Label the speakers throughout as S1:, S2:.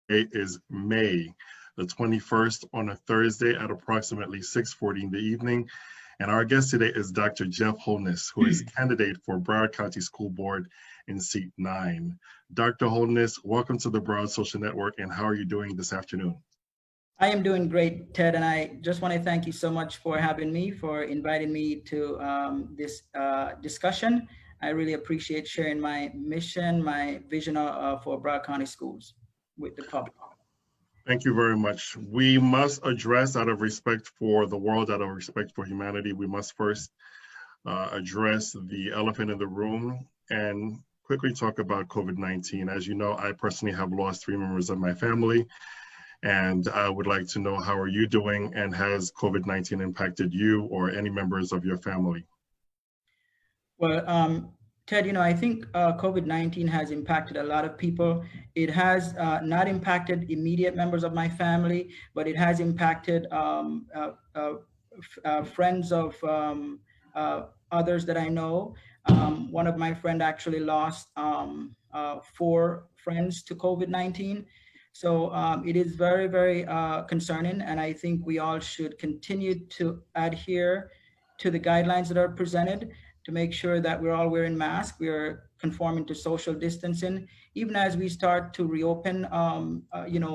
S1: Today is May the 21st on a Thursday at approximately 6:40 in the evening. And our guest today is Dr. Jeff Holness, who is candidate for Broward County School Board in seat 9. Dr. Holness, welcome to the Broward Social Network, and how are you doing this afternoon?
S2: I am doing great, Ted, and I just want to thank you so much for having me, for inviting me to this discussion. I really appreciate sharing my mission, my vision for Broward County Schools with the public.
S1: Thank you very much. We must address, out of respect for the world, out of respect for humanity, we must first address the elephant in the room and quickly talk about COVID-19. As you know, I personally have lost 3 members of my family, and I would like to know, how are you doing, and has COVID-19 impacted you or any members of your family?
S2: Well, Ted, I think COVID-19 has impacted a lot of people. It has not impacted immediate members of my family, but it has impacted friends of others that I know. One of my friends actually lost 4 friends to COVID-19. So it is very, very concerning, and I think we all should continue to adhere to the guidelines that are presented to make sure that we're all wearing masks, we're conforming to social distancing. Even as we start to reopen,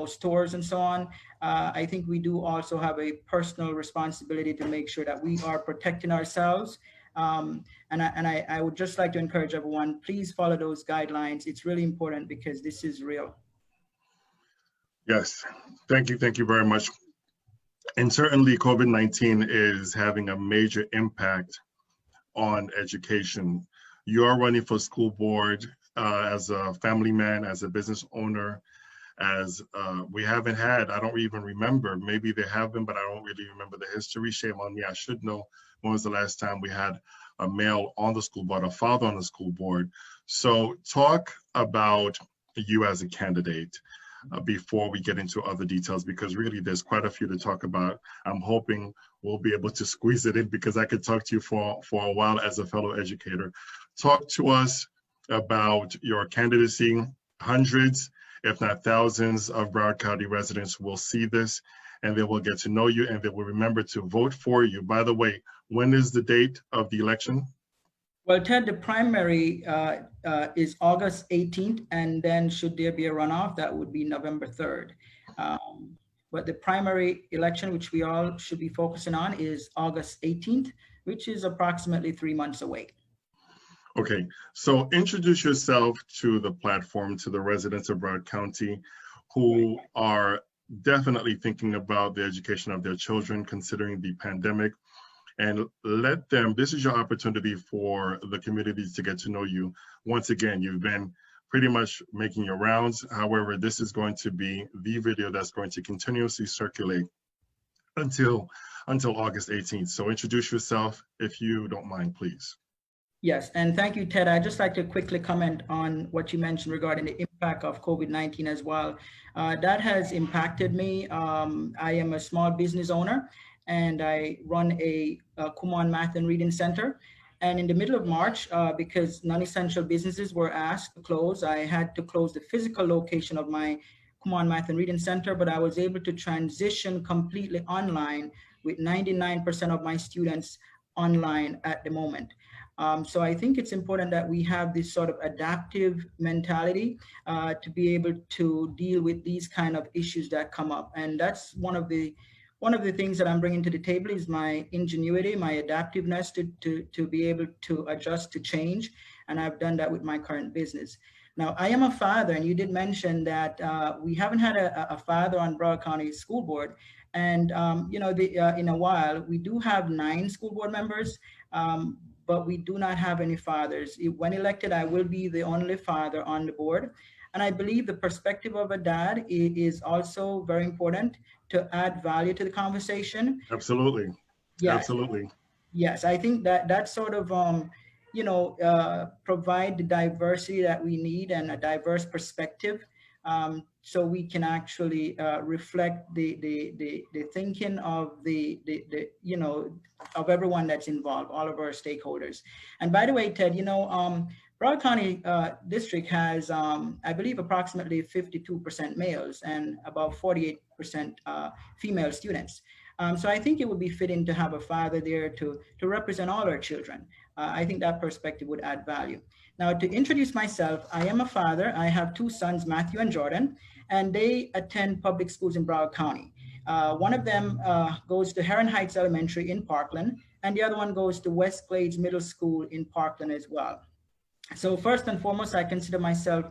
S2: stores and so on, I think we do also have a personal responsibility to make sure that we are protecting ourselves. And I would just like to encourage everyone, please follow those guidelines. It's really important because this is real.
S1: Yes, thank you very much. And certainly COVID-19 is having a major impact on education. You are running for school board as a family man, as a business owner, as we haven't had, I don't even remember, maybe they have been, but I don't really remember the history. Shame on me, I should know. When was the last time we had a male on the school board, a father on the school board? So talk about you as a candidate. Before we get into other details, because really there's quite a few to talk about. I'm hoping we'll be able to squeeze it in because I could talk to you for a while as a fellow educator. Talk to us about your candidacy. Hundreds, if not thousands, of Broward County residents will see this, and they will get to know you, and they will remember to vote for you. By the way, when is the date of the election?
S2: Well, Ted, the primary is August 18th, and then should there be a runoff, that would be November 3rd. But the primary election, which we all should be focusing on, is August 18th, which is approximately 3 months away.
S1: Okay, so introduce yourself to the platform, to the residents of Broward County who are definitely thinking about the education of their children, considering the pandemic. And let them, this is your opportunity for the communities to get to know you. Once again, you've been pretty much making your rounds. However, this is going to be the video that's going to continuously circulate until August 18th. So introduce yourself, if you don't mind, please.
S2: Yes, and thank you, Ted. I'd just like to quickly comment on what you mentioned regarding the impact of COVID-19 as well. That has impacted me. I am a small business owner, and I run a Kumon Math and Reading Center. And in the middle of March, because non-essential businesses were asked to close, I had to close the physical location of my Kumon Math and Reading Center, but I was able to transition completely online with 99% of my students online at the moment. So I think it's important that we have this sort of adaptive mentality to be able to deal with these kind of issues that come up. And that's one of the things that I'm bringing to the table is my ingenuity, my adaptiveness to be able to adjust to change. And I've done that with my current business. Now, I am a father, and you did mention that we haven't had a father on Broward County School Board. And, in a while, we do have 9 school board members, but we do not have any fathers. When elected, I will be the only father on the board. And I believe the perspective of a dad is also very important to add value to the conversation.
S1: Absolutely.
S2: Yes.
S1: Absolutely.
S2: Yes, I think that sort of, provide the diversity that we need and a diverse perspective, so we can actually reflect the thinking of of everyone that's involved, all of our stakeholders. And by the way, Ted, Broward County District has, I believe, approximately 52% males and about 48% female students. So I think it would be fitting to have a father there to represent all our children. I think that perspective would add value. Now, to introduce myself, I am a father. I have two sons, Matthew and Jordan, and they attend public schools in Broward County. One of them goes to Heron Heights Elementary in Parkland, and the other one goes to West Glades Middle School in Parkland as well. So first and foremost, I consider myself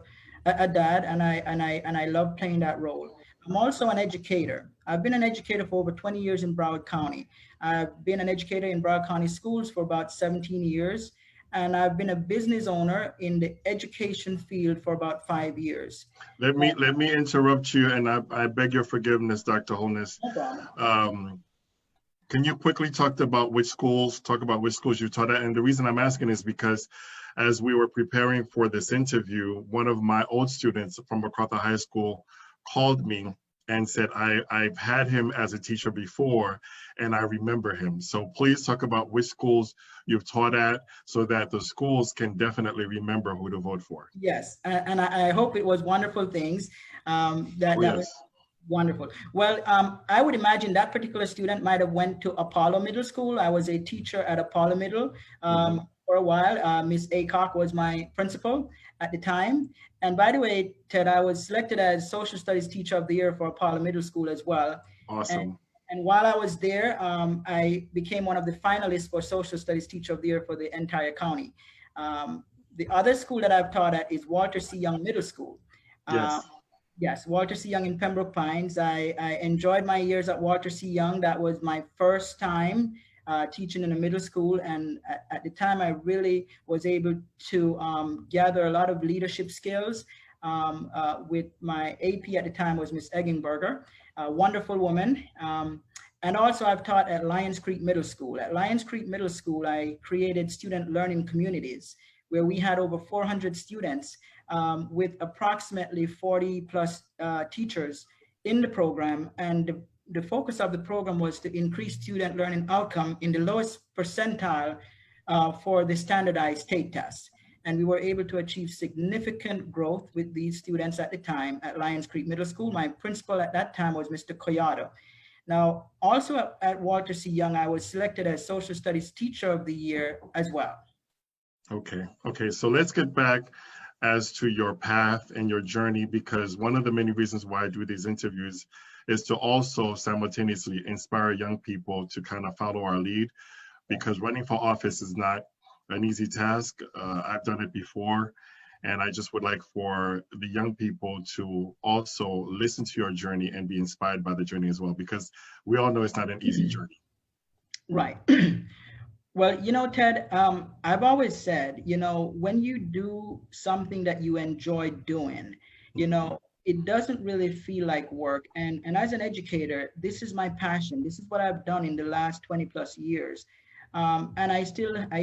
S2: a dad, and I love playing that role. I'm also an educator. I've been an educator for over 20 years in Broward County. I've been an educator in Broward County Schools for about 17 years, and I've been a business owner in the education field for about 5 years.
S1: Let me interrupt you, and I beg your forgiveness, Dr. Holness.
S2: No problem.
S1: Can you quickly talk about which schools you taught at? And the reason I'm asking is because as we were preparing for this interview, one of my old students from MacArthur High School called me and said, I've had him as a teacher before, and I remember him. So please talk about which schools you've taught at so that the schools can definitely remember who to vote for.
S2: Yes, and I hope it was wonderful things. That was wonderful. Well, I would imagine that particular student might have went to Apollo Middle School. I was a teacher at Apollo Middle for a while. Miss Acock was my principal at the time. And by the way, Ted, I was selected as Social Studies Teacher of the Year for Apollo Middle School as well.
S1: Awesome.
S2: And while I was there, I became one of the finalists for Social Studies Teacher of the Year for the entire county. The other school that I've taught at is Walter C. Young Middle School. Yes, Walter C. Young in Pembroke Pines. I enjoyed my years at Walter C. Young. That was my first time teaching in a middle school. And at the time, I really was able to gather a lot of leadership skills with my AP at the time was Miss Eggenberger, a wonderful woman. And also I've taught at Lions Creek Middle School. At Lions Creek Middle School, I created student learning communities where we had over 400 students with approximately 40 plus teachers in the program. And the focus of the program was to increase student learning outcome in the lowest percentile for the standardized state test. And we were able to achieve significant growth with these students at the time at Lions Creek Middle School. My principal at that time was Mr. Collado. Now, also at Walter C. Young, I was selected as Social Studies Teacher of the Year as well.
S1: Okay, so let's get back as to your path and your journey, because one of the many reasons why I do these interviews is to also simultaneously inspire young people to kind of follow our lead, because running for office is not an easy task. I've done it before, and I just would like for the young people to also listen to your journey and be inspired by the journey as well, because we all know it's not an easy journey.
S2: Right. Well, you know, Ted, I've always said, you know, when you do something that you enjoy doing, you know, it doesn't really feel like work. And as an educator, this is my passion. This is what I've done in the last 20 plus years. And I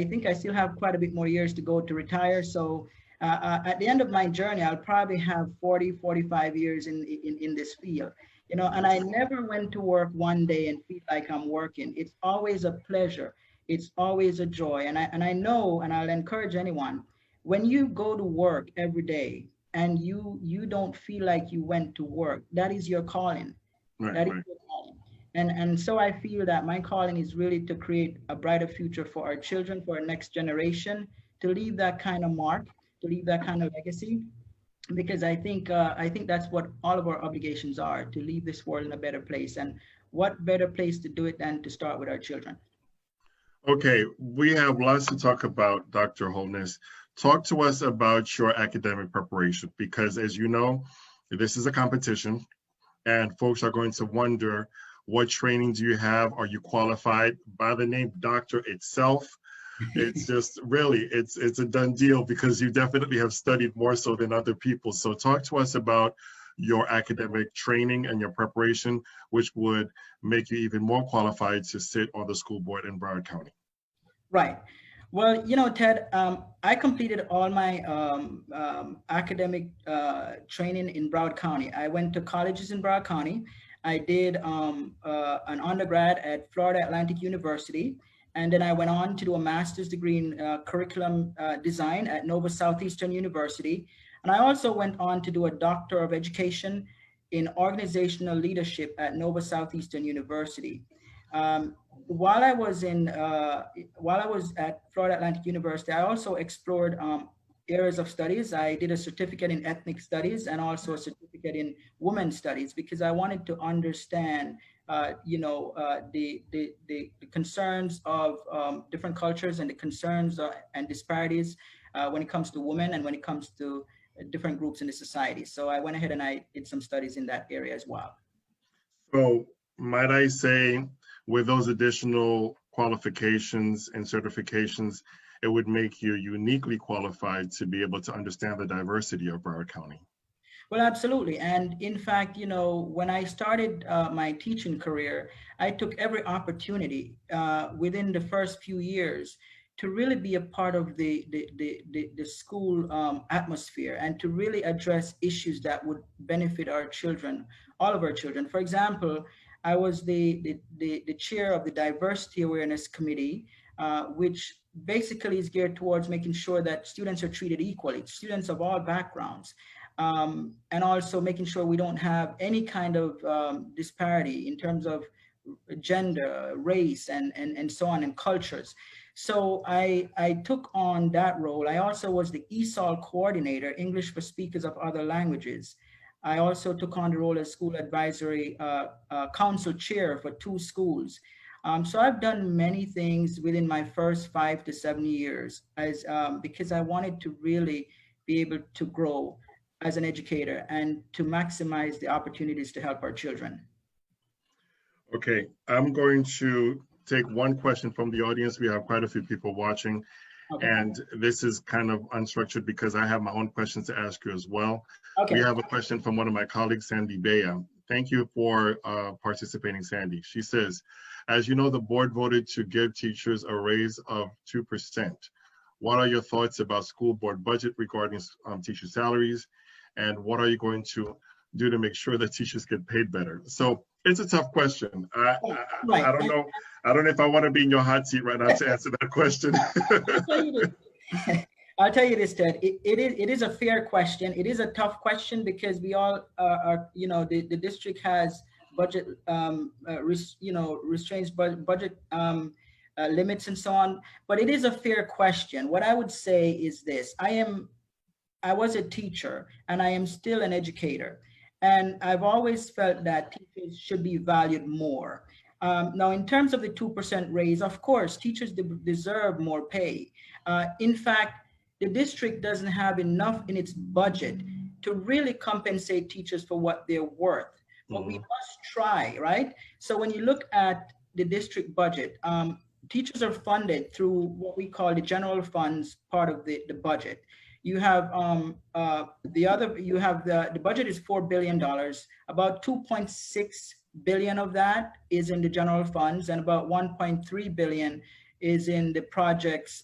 S2: think I still have quite a bit more years to go to retire. So at the end of my journey, I'll probably have 40, 45 years in this field, you know, and I never went to work one day and feel like I'm working. It's always a pleasure. It's always a joy. And I know, and I'll encourage anyone, when you go to work every day and you don't feel like you went to work, that is your calling. That is your calling. And so I feel that my calling is really to create a brighter future for our children, for our next generation, to leave that kind of mark, to leave that kind of legacy, because I think that's what all of our obligations are, to leave this world in a better place. And what better place to do it than to start with our children?
S1: Okay, we have lots to talk about, Dr. Holness. Talk to us about your academic preparation, because as you know, this is a competition and folks are going to wonder, what training do you have? Are you qualified? By the name doctor itself, it's just really, it's a done deal, because you definitely have studied more so than other people. So talk to us about your academic training and your preparation, which would make you even more qualified to sit on the school board in Broward County.
S2: Right. Well, you know, Ted, I completed all my academic training in Broward County. I went to colleges in Broward County. I did an undergrad at Florida Atlantic University, And then I went on to do a master's degree in curriculum design at Nova Southeastern University. And I also went on to do a Doctor of Education in organizational leadership at Nova Southeastern University. Um, while I was at Florida Atlantic University, I also explored areas of studies. I did a certificate in ethnic studies and also a certificate in women's studies because I wanted to understand, the concerns of different cultures and the concerns and disparities when it comes to women and when it comes to different groups in the society. So I went ahead and I did some studies in that area as well.
S1: So might I say, with those additional qualifications and certifications, it would make you uniquely qualified to be able to understand the diversity of Broward County.
S2: Well, absolutely. And in fact, when I started my teaching career, I took every opportunity within the first few years to really be a part of the school atmosphere and to really address issues that would benefit our children, all of our children. For example, I was the chair of the Diversity Awareness Committee, which basically is geared towards making sure that students are treated equally, students of all backgrounds. And also making sure we don't have any kind of disparity in terms of gender, race, and so on, and cultures. So I took on that role. I also was the ESOL coordinator, English for Speakers of Other Languages. I also took on the role as school advisory council chair for 2 schools. So I've done many things within my first 5 to 7 years because I wanted to really be able to grow as an educator and to maximize the opportunities to help our children.
S1: Okay, I'm going to take one question from the audience. We have quite a few people watching, okay. And this is kind of unstructured because I have my own questions to ask you as well. Okay. We have a question from one of my colleagues, Sandy Bea. Thank you for participating, Sandy. She says, as you know, the board voted to give teachers a raise of 2%. What are your thoughts about school board budget regarding teacher salaries? And what are you going to do to make sure that teachers get paid better? So it's a tough question. I don't know. I don't know if I want to be in your hot seat right now to answer that question.
S2: I'll tell you this, Ted. It is a fair question. It is a tough question because we all are, the district has budget, restraints, budget limits and so on. But it is a fair question. What I would say is this: I was a teacher and I am still an educator. And I've always felt that teachers should be valued more. Now, in terms of the 2% raise, of course, teachers deserve more pay. In fact, the district doesn't have enough in its budget to really compensate teachers for what they're worth. But we must try, right? So when you look at the district budget, teachers are funded through what we call the general funds part of the budget. You have the budget is $4 billion. About 2.6 billion of that is in the general funds, and about 1.3 billion is in the projects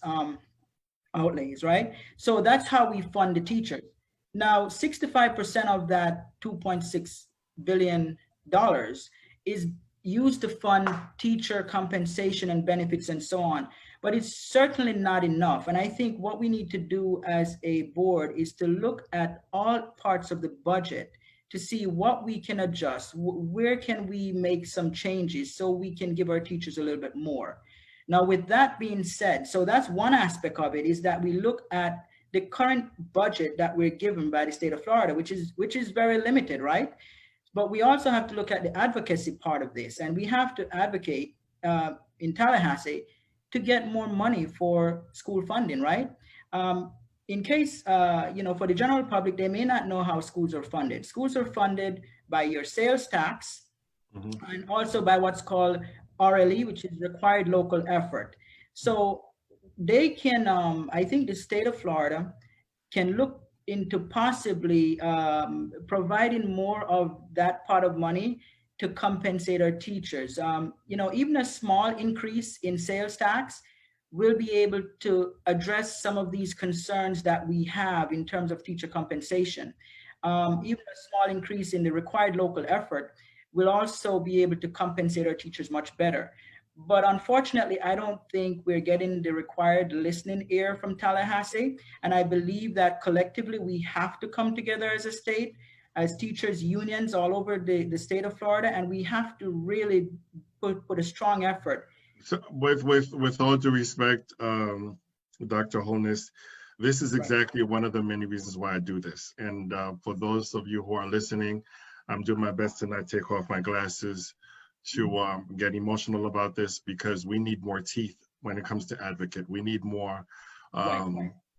S2: outlays, right? So that's how we fund the teachers. Now, 65% of that $2.6 billion is used to fund teacher compensation and benefits and so on. But it's certainly not enough. And I think what we need to do as a board is to look at all parts of the budget to see what we can adjust, where can we make some changes so we can give our teachers a little bit more. Now, with that being said, so that's one aspect of it, is that we look at the current budget that we're given by the state of Florida, which is very limited, right? But we also have to look at the advocacy part of this, and we have to advocate in Tallahassee to get more money for school funding, right? In case, for the general public, they may not know how schools are funded. Schools are funded by your sales tax, and also by what's called RLE, which is required local effort. So they can, I think the state of Florida can look into possibly providing more of that pot of money to compensate our teachers. Even a small increase in sales tax will be able to address some of these concerns that we have in terms of teacher compensation. Even a small increase in the required local effort will also be able to compensate our teachers much better. But unfortunately, I don't think we're getting the required listening ear from Tallahassee. And I believe that collectively we have to come together as a state, as teachers unions all over the state of Florida, and we have to really put a strong effort.
S1: So with all due respect, Dr. Holness, this is exactly one of the many reasons why I do this. And for those of you who are listening, I'm doing my best to not take off my glasses to get emotional about this, because we need more teeth when it comes to advocate. We need more,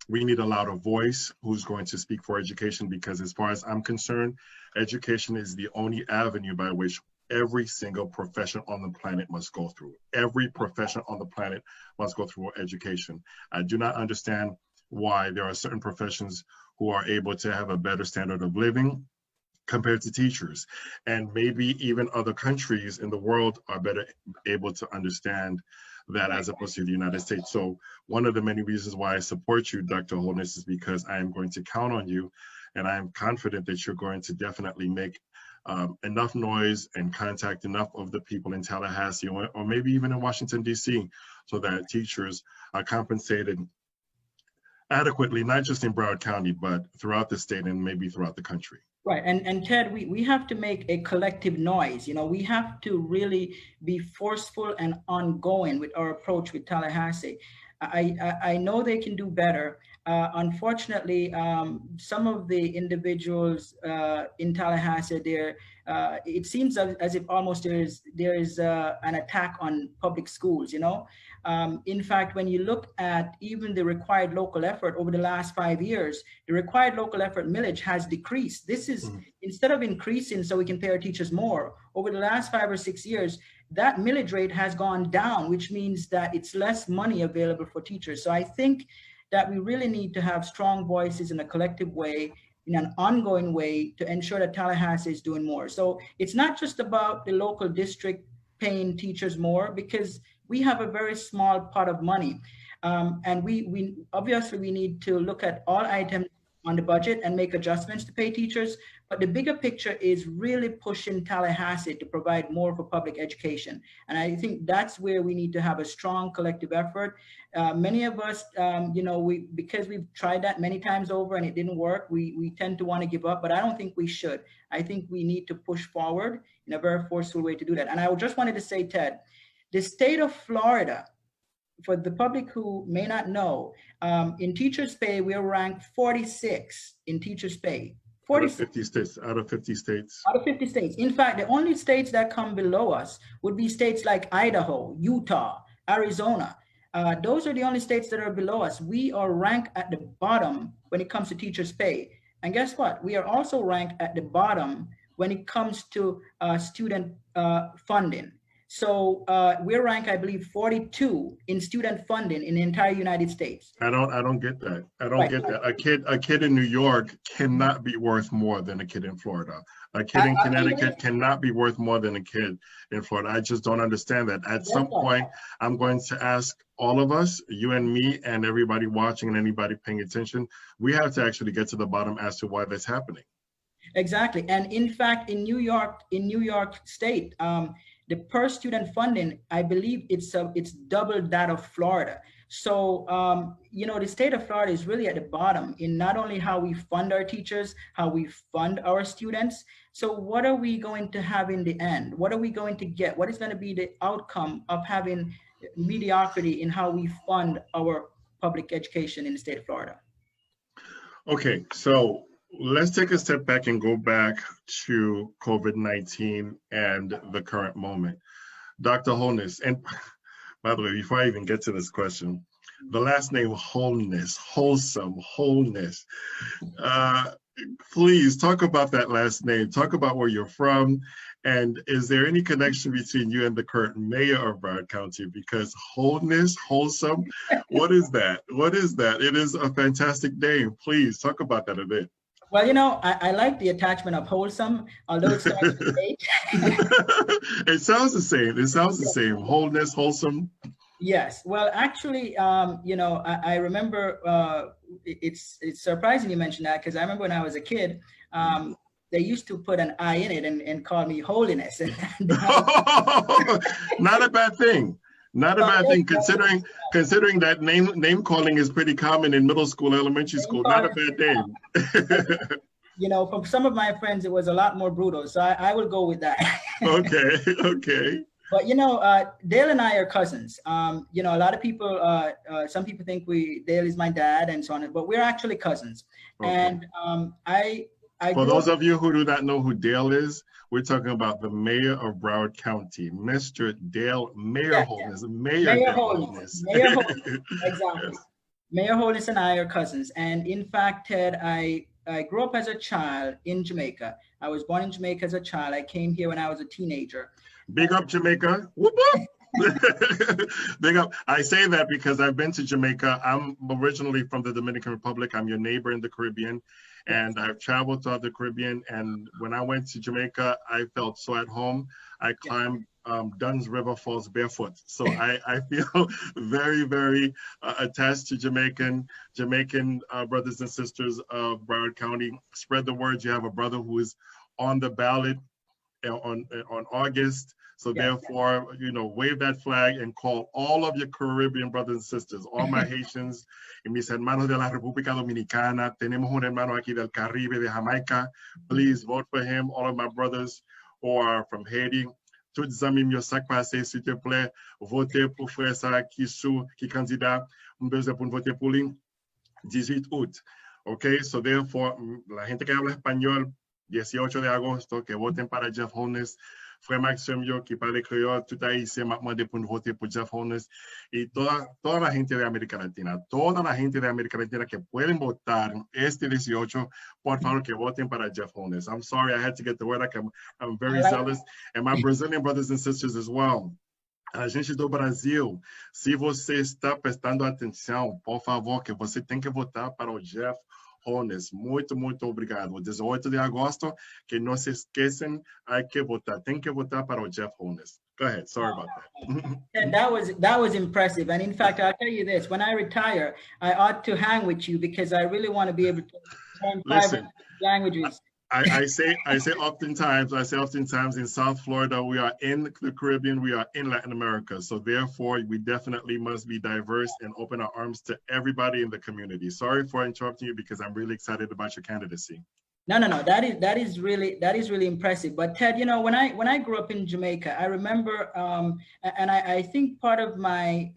S1: we need a louder voice who's going to speak for education, because as far as I'm concerned, education is the only avenue by which every single profession on the planet must go through. Every profession on the planet must go through education. I do not understand why there are certain professions who are able to have a better standard of living compared to teachers. And maybe even other countries in the world are better able to understand that as opposed to the United States. So one of the many reasons why I support you, Dr. Holness, is because I am going to count on you, and I am confident that you're going to definitely make enough noise and contact enough of the people in Tallahassee, or maybe even in Washington, D.C., so that teachers are compensated adequately, not just in Broward County, but throughout the state and maybe throughout the country.
S2: Right. And Ted, we have to make a collective noise. You know, we have to really be forceful and ongoing with our approach with Tallahassee. I know they can do better. Unfortunately, some of the individuals in Tallahassee, it seems as if almost there is an attack on public schools, you know. In fact, when you look at even the required local effort over the last 5 years, the required local effort millage has decreased. This is instead of increasing so we can pay our teachers more, over the last 5 or 6 years, that millage rate has gone down, which means that it's less money available for teachers. So I think that we really need to have strong voices in a collective way, in an ongoing way, to ensure that Tallahassee is doing more. So it's not just about the local district paying teachers more, because we have a very small pot of money. And we obviously we need to look at all items on the budget and make adjustments to pay teachers. But the bigger picture is really pushing Tallahassee to provide more for public education. And I think that's where we need to have a strong collective effort. Many of us, you know, because we've tried that many times over and it didn't work, we tend to want to give up, but I don't think we should. I think we need to push forward in a very forceful way to do that. And I just wanted to say, Ted, the state of Florida, for the public who may not know, in teachers' pay, we're ranked 46 in teachers' pay. 46.
S1: Out of 50 states. Out of 50 states.
S2: Out of 50 states. In fact, the only states that come below us would be states like Idaho, Utah, Arizona. Those are the only states that are below us. We are ranked at the bottom when it comes to teachers' pay. And guess what? We are also ranked at the bottom when it comes to student funding. So we're ranked, I believe, 42 in student funding in the entire United States.
S1: I don't get that. I don't get that. A kid in New York cannot be worth more than a kid in Florida. A kid in Connecticut cannot be worth more than a kid in Florida. I just don't understand that. At some point, I'm going to ask all of us, you and me and everybody watching and anybody paying attention, we have to actually get to the bottom as to why that's happening.
S2: Exactly. And in fact, in New York State, the per student funding, I believe it's double that of Florida. So, you know, the state of Florida is really at the bottom in not only how we fund our teachers, how we fund our students. So what are we going to have in the end? What are we going to get? What is going to be the outcome of having mediocrity in how we fund our public education in the state of Florida?
S1: Okay, so let's take a step back and go back to COVID-19 and the current moment. Dr. Holness, and by the way, before I even get to this question, the last name Holness, wholesome, Holness. Please talk about that last name. Talk about where you're from. And is there any connection between you and the current mayor of Broward County? Because Holness, wholesome, what is that? What is that? It is a fantastic name. Please talk about that a bit.
S2: Well, you know, I like the attachment of wholesome, although it starts with H.
S1: It sounds the same. It sounds the same. Wholeness, wholesome.
S2: Yes. Well, actually, you know, I remember it's surprising you mentioned that, because I remember when I was a kid, they used to put an I in it and call me Holiness.
S1: Not a bad thing. Not a bad thing, considering that name calling is pretty common in middle school, elementary school. Not a bad name.
S2: You know, from some of my friends, it was a lot more brutal. So I will go with that.
S1: Okay, okay.
S2: But, you know, Dale and I are cousins. You know, a lot of people, some people think Dale is my dad and so on, but we're actually cousins.
S1: Okay.
S2: And I
S1: For those of you who do not know who Dale is, we're talking about the mayor of Broward County, Mr. Dale, Mayor Holness, Mayor Dale Holness.
S2: Mayor Holness, exactly.
S1: Yes.
S2: Mayor Holness and I are cousins. And in fact, Ted, I grew up as a child in Jamaica. I was born in Jamaica as a child. I came here when I was a teenager.
S1: Big up Jamaica. Whoop, whoop. Big up. I say that because I've been to Jamaica. I'm originally from the Dominican Republic. I'm your neighbor in the Caribbean. And I've traveled throughout the Caribbean. And when I went to Jamaica, I felt so at home. I climbed Dunn's River Falls barefoot. So I feel very, very attached to Jamaican brothers and sisters of Broward County. Spread the word. You have a brother who is on the ballot on August. So therefore, you know, wave that flag and call all of your Caribbean brothers and sisters, all my Haitians y mis hermanos de la República Dominicana. Tenemos un hermano aquí del Caribe, de Jamaica. Please vote for him. All of my brothers who are from Haiti. Tous amis mieux sac passé, s'il te plaît, votez pour frère ça qui candidat. Besoin pour voter pour lui 18 août. Okay, so therefore, la gente que habla español, 18 de agosto, que voten para Jeff Holness. Frère Maxime yo, qui parle créole, tout haïtien m'a demandé pour voter pour Jeff Holness. Y toda la gente de América Latina, toda la gente de América Latina que pueden votar este 18, por favor que voten para Jeff Holness. I'm sorry, I had to get the word out. I'm very zealous. And my Brazilian brothers and sisters as well. A gente do Brasil, se você está prestando atenção, por favor, que você tem que votar para o Jeff Holness. Muito, muito obrigado. 18 de agosto, que não se esqueçam, hay que votar. Tem que votar para o Jeff Holness. Go ahead. Sorry about that.
S2: And that was impressive. And in fact, I'll tell you this: when I retire, I ought to hang with you because I really want to be able to learn 5 languages.
S1: I say oftentimes in South Florida, we are in the Caribbean, we are in Latin America. So therefore, we definitely must be diverse and open our arms to everybody in the community. Sorry for interrupting you because I'm really excited about your candidacy.
S2: No. That is really impressive. But Ted, you know, when I grew up in Jamaica, I remember, and I think part of my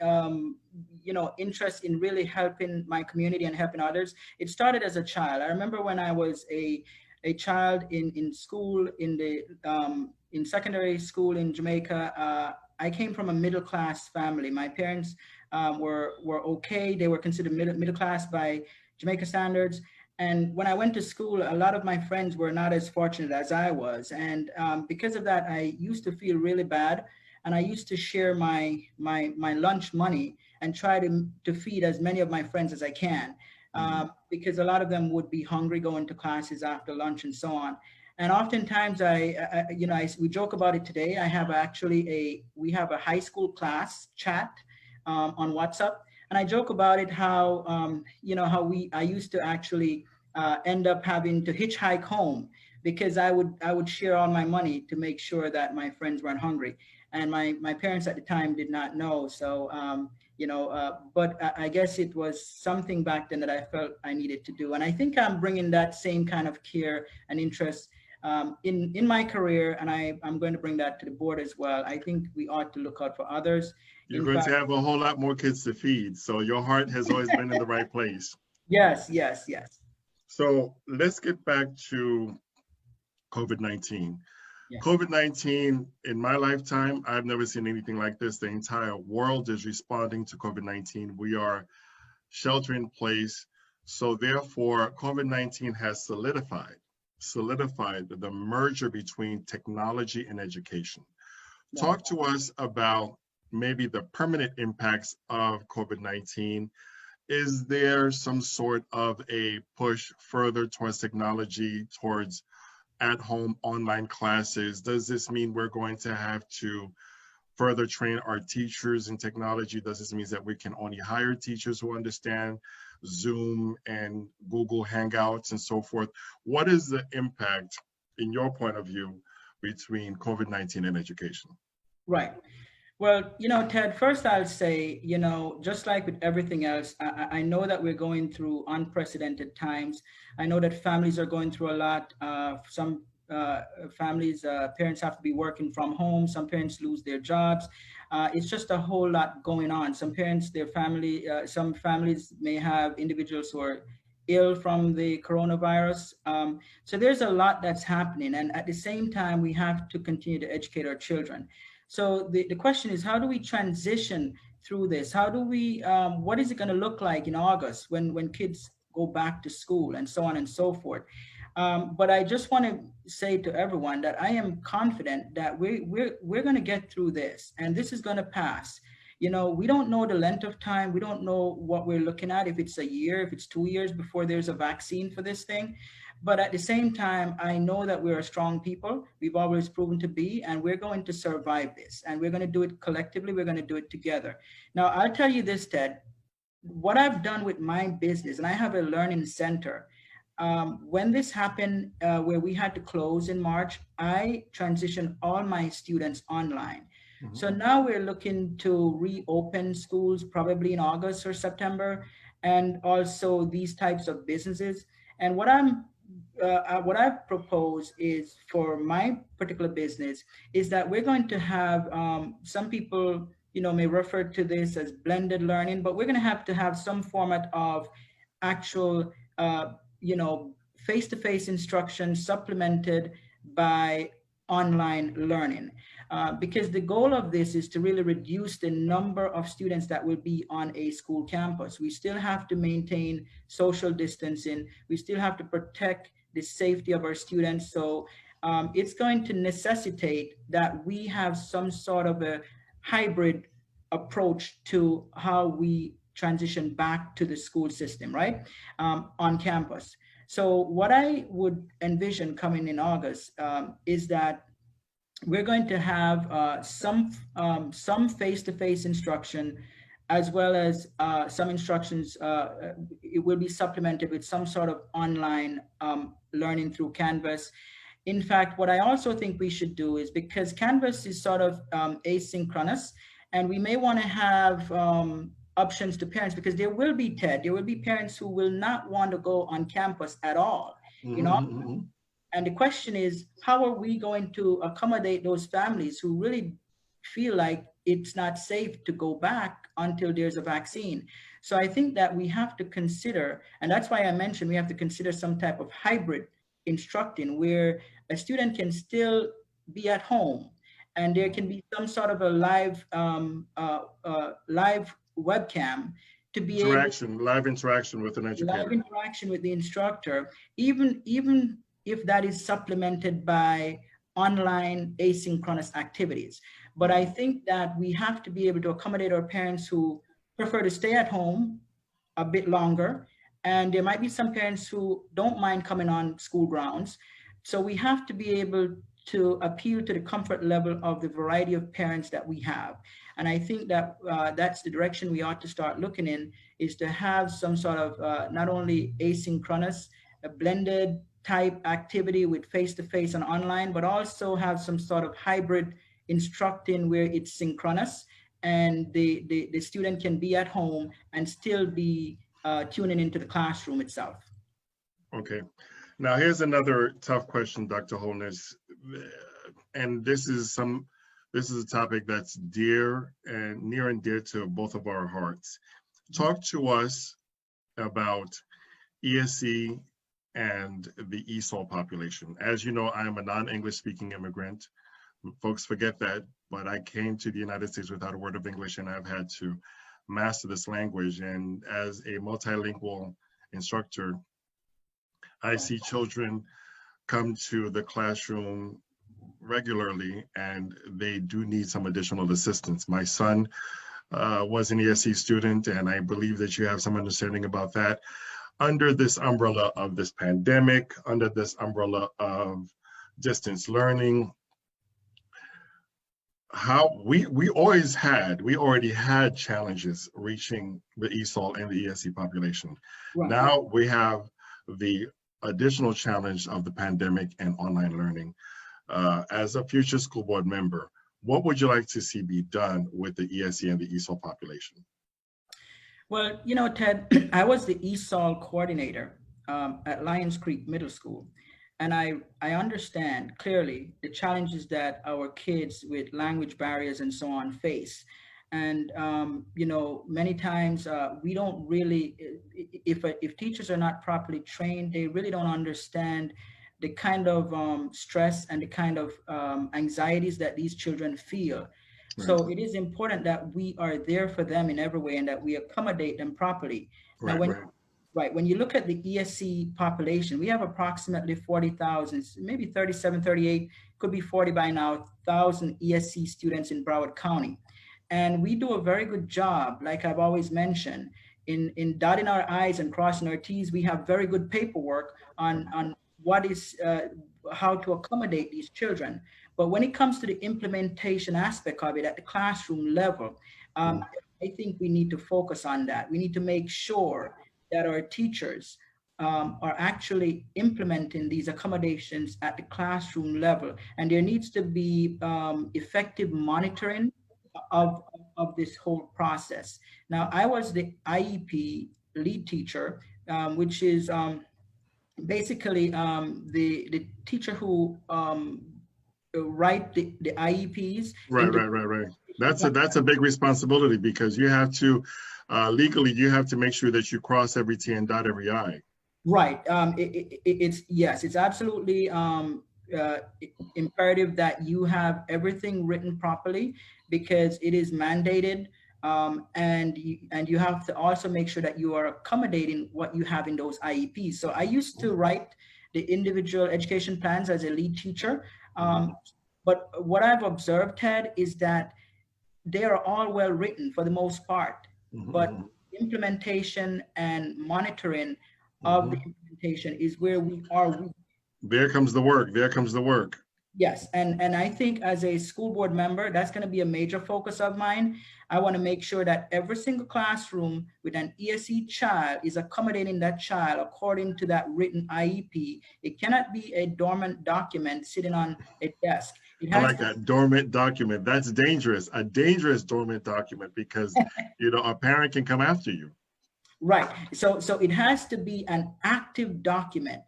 S2: you know, interest in really helping my community and helping others, it started as a child. I remember when I was a child in school, in secondary school in Jamaica. I came from a middle-class family. My parents were okay. They were considered middle class by Jamaica standards. And when I went to school, a lot of my friends were not as fortunate as I was. And because of that, I used to feel really bad. And I used to share my lunch money and try to feed as many of my friends as I can. Because a lot of them would be hungry going to classes after lunch and so on. And oftentimes we joke about it today. We have a high school class chat on WhatsApp. And I joke about it how I used to actually end up having to hitchhike home because I would share all my money to make sure that my friends weren't hungry. And my parents at the time did not know. So, but I guess it was something back then that I felt I needed to do. And I think I'm bringing that same kind of care and interest in my career. And I'm going to bring that to the board as well. I think we ought to look out for others.
S1: You're going to have a whole lot more kids to feed. So your heart has always been in the right place.
S2: Yes.
S1: So let's get back to COVID-19.
S2: Yes.
S1: COVID-19, in my lifetime, I've never seen anything like this. The entire world is responding to COVID-19. We are sheltering in place. So therefore, COVID-19 has solidified the merger between technology and education. Yeah. Talk to us about maybe the permanent impacts of COVID-19. Is there some sort of a push further towards technology, towards at-home online classes? Does this mean we're going to have to further train our teachers in technology? Does this mean that we can only hire teachers who understand Zoom and Google Hangouts and so forth? What is the impact, in your point of view, between COVID-19 and education?
S2: Right. Well, Ted, first I'll say, just like with everything else, I know that we're going through unprecedented times. I know that families are going through a lot. Some families, parents have to be working from home. Some parents lose their jobs. It's just a whole lot going on. Some parents, some families may have individuals who are ill from the coronavirus. So there's a lot that's happening. And at the same time, we have to continue to educate our children. So the question is, how do we transition through this? How do we, what is it going to look like in August when kids go back to school and so on and so forth? But I just want to say to everyone that I am confident that we're going to get through this, and this is going to pass. We don't know the length of time. We don't know what we're looking at, if it's a year, if it's 2 years before there's a vaccine for this thing. But at the same time, I know that we're a strong people. We've always proven to be, and we're going to survive this. And we're going to do it collectively. We're going to do it together. Now, I'll tell you this, Ted, what I've done with my business, and I have a learning center. When this happened, where we had to close in March, I transitioned all my students online.
S1: Mhm.
S2: So now we're looking to reopen schools probably in August or September, and also these types of businesses. And what I've proposed is for my particular business is that we're going to have some people, may refer to this as blended learning, but we're going to have some format of actual, face-to-face instruction supplemented by online learning. Because the goal of this is to really reduce the number of students that will be on a school campus. We still have to maintain social distancing. We still have to protect the safety of our students. So it's going to necessitate that we have some sort of a hybrid approach to how we transition back to the school system, right, on campus. So what I would envision coming in August is that we're going to have some face-to-face instruction, as well as some instructions. It will be supplemented with some sort of online learning through Canvas. In fact, what I also think we should do is, because Canvas is sort of asynchronous, and we may want to have options to parents, because there will be, Ted, there will be parents who will not want to go on campus at all.
S1: Mhm.
S2: And the question is, how are we going to accommodate those families who really feel like it's not safe to go back until there's a vaccine? So I think that we have to consider, and that's why I mentioned we have to consider some type of hybrid instructing, where a student can still be at home, and there can be some sort of a live webcam to be able
S1: Live interaction with an
S2: live
S1: educator.
S2: interaction with the instructor, even if that is supplemented by online asynchronous activities. But I think that we have to be able to accommodate our parents who prefer to stay at home a bit longer. And there might be some parents who don't mind coming on school grounds. So we have to be able to appeal to the comfort level of the variety of parents that we have. And I think that that's the direction we ought to start looking in, is to have some sort of not only asynchronous, a blended type activity with face-to-face and online, but also have some sort of hybrid instructing where it's synchronous, and the student can be at home and still be tuning into the classroom itself.
S1: Okay. Now here's another tough question, Dr. Holness, and this is a topic that's near and dear to both of our hearts. Talk to us about ESE and the ESOL population. As you know, I am a non-English speaking immigrant. Folks forget that, but I came to the United States without a word of English, and I've had to master this language. And as a multilingual instructor, I see children come to the classroom regularly, and they do need some additional assistance. My son was an ESE student, and I believe that you have some understanding about that. Under this umbrella of this pandemic, under this umbrella of distance learning, how we already had challenges reaching the ESOL and the ESE population.
S2: Right.
S1: Now we have the additional challenge of the pandemic and online learning. As a future school board member, what would you like to see be done with the ESE and the ESOL population?
S2: Well, you know, Ted, I was the ESOL coordinator at Lions Creek Middle School. And I understand clearly the challenges that our kids with language barriers and so on face. And, you know, many times we don't really, if teachers are not properly trained, they really don't understand the kind of stress and the kind of anxieties that these children feel.
S1: Right,
S2: So it is important that we are there for them in every way and that we accommodate them properly. Now,
S1: right, right.
S2: right, when you look at the ESC population, we have approximately 40,000, maybe 37, 38, could be 40 by now, 1,000 ESC students in Broward County. And we do a very good job, like I've always mentioned, in dotting our I's and crossing our T's. We have very good paperwork on what is, how to accommodate these children. But when it comes to the implementation aspect of it at the classroom level, I think we need to focus on that. We need to make sure that our teachers are actually implementing these accommodations at the classroom level. And there needs to be effective monitoring of this whole process. Now, I was the IEP lead teacher, which is basically the teacher who write the IEPs.
S1: Right. That's a big responsibility, because you have to, legally, you have to make sure that you cross every T and dot every I.
S2: Right. It's absolutely imperative that you have everything written properly, because it is mandated. And you have to also make sure that you are accommodating what you have in those IEPs. So I used to write the individual education plans as a lead teacher. But what I've observed, Ted, is that they are all well written for the most part, but implementation and monitoring of the implementation is where we are weak.
S1: There comes the work. There comes the work.
S2: Yes, and I think as a school board member, that's going to be a major focus of mine. I want to make sure that every single classroom with an ESE child is accommodating that child according to that written IEP. It cannot be a dormant document sitting on a desk.
S1: I like that dormant document. That's dangerous. A dangerous dormant document, because you know, a parent can come after you.
S2: Right. So it has to be an active document.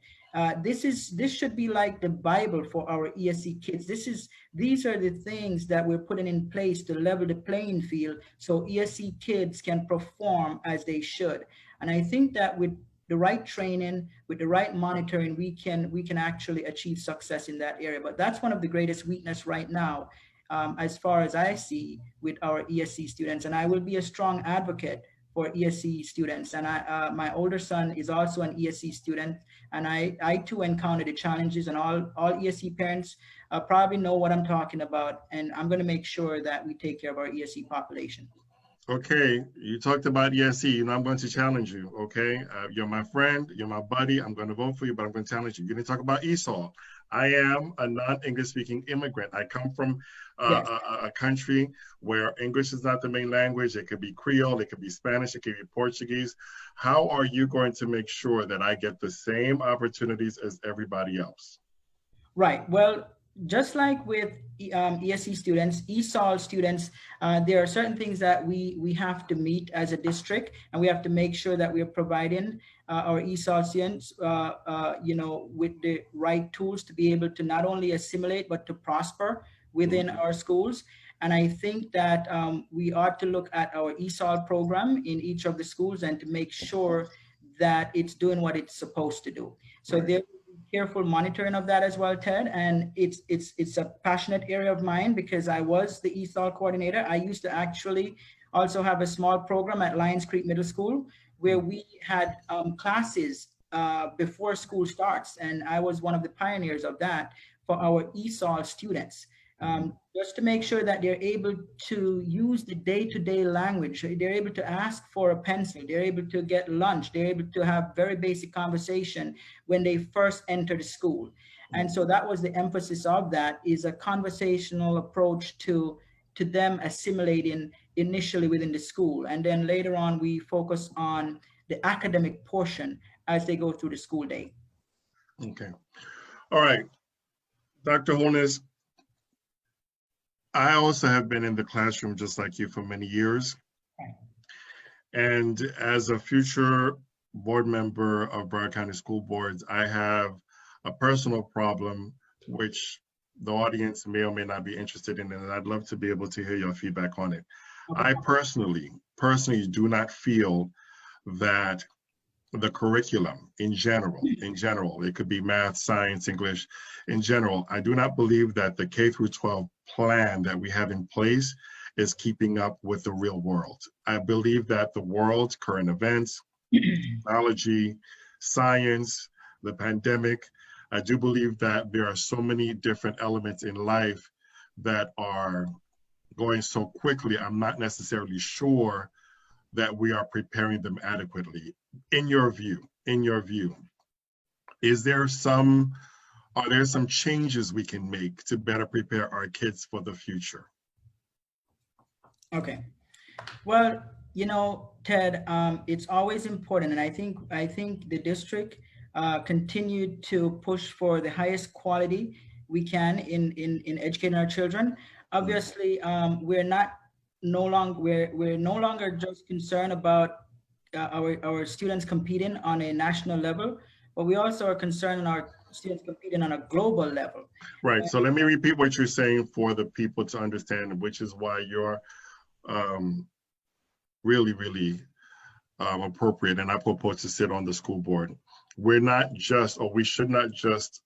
S2: This should be like the Bible for our ESE kids. These are the things that we're putting in place to level the playing field so ESE kids can perform as they should. And I think that with the right training, with the right monitoring, we can actually achieve success in that area. But that's one of the greatest weakness right now, as far as I see with our ESE students. And I will be a strong advocate for ESE students. And my older son is also an ESE student, and I too encounter the challenges, and all ESE parents probably know what I'm talking about. And I'm going to make sure that we take care of our ESE population.
S1: Okay, you talked about ESE, you know, I'm going to challenge you, okay? You're my friend, you're my buddy, I'm going to vote for you, but I'm going to challenge you. You're going to talk about ESOL. I am a non-English speaking immigrant. I come from a country where English is not the main language. It could be Creole, it could be Spanish, it could be Portuguese. How are you going to make sure that I get the same opportunities as everybody else?
S2: Right, well, just like with ESE students, ESOL students, there are certain things that we have to meet as a district, and we have to make sure that we are providing our ESOL students, you know, with the right tools to be able to not only assimilate, but to prosper within our schools. And I think that we ought to look at our ESOL program in each of the schools and to make sure that it's doing what it's supposed to do. So there careful monitoring of that as well, Ted. And it's a passionate area of mine, because I was the ESOL coordinator. I used to actually also have a small program at Lions Creek Middle School where we had classes before school starts. And I was one of the pioneers of that for our ESOL students. Just to make sure that they're able to use the day-to-day language. They're able to ask for a pencil. They're able to get lunch. They're able to have very basic conversation when they first enter the school. And so that was the emphasis of that, is a conversational approach to them assimilating initially within the school. And then later on, we focus on the academic portion as they go through the school day.
S1: Okay. All right. Dr. Holness, I also have been in the classroom just like you for many years.
S2: Right.
S1: And as a future board member of Broward County School Boards, I have a personal problem which the audience may or may not be interested in, and I'd love to be able to hear your feedback on it.
S2: Okay.
S1: I personally do not feel that the curriculum in general, it could be math, science, English, in general, I do not believe that the K through 12 plan that we have in place is keeping up with the real world. I believe that the world's current events, technology, science, the pandemic, I do believe that there are so many different elements in life that are going so quickly, I'm not necessarily sure that we are preparing them adequately. In your view, are there some changes we can make to better prepare our kids for the future?
S2: Okay. Well, Ted, it's always important, and I think the district continued to push for the highest quality we can in educating our children. Obviously, we're no longer just concerned about our students competing on a national level, but we also are concerned in our students competing on a global level.
S1: Right. So let me repeat what you're saying for the people to understand, which is why you're really, really appropriate and apropos to sit on the school board. We're not just, or we should not just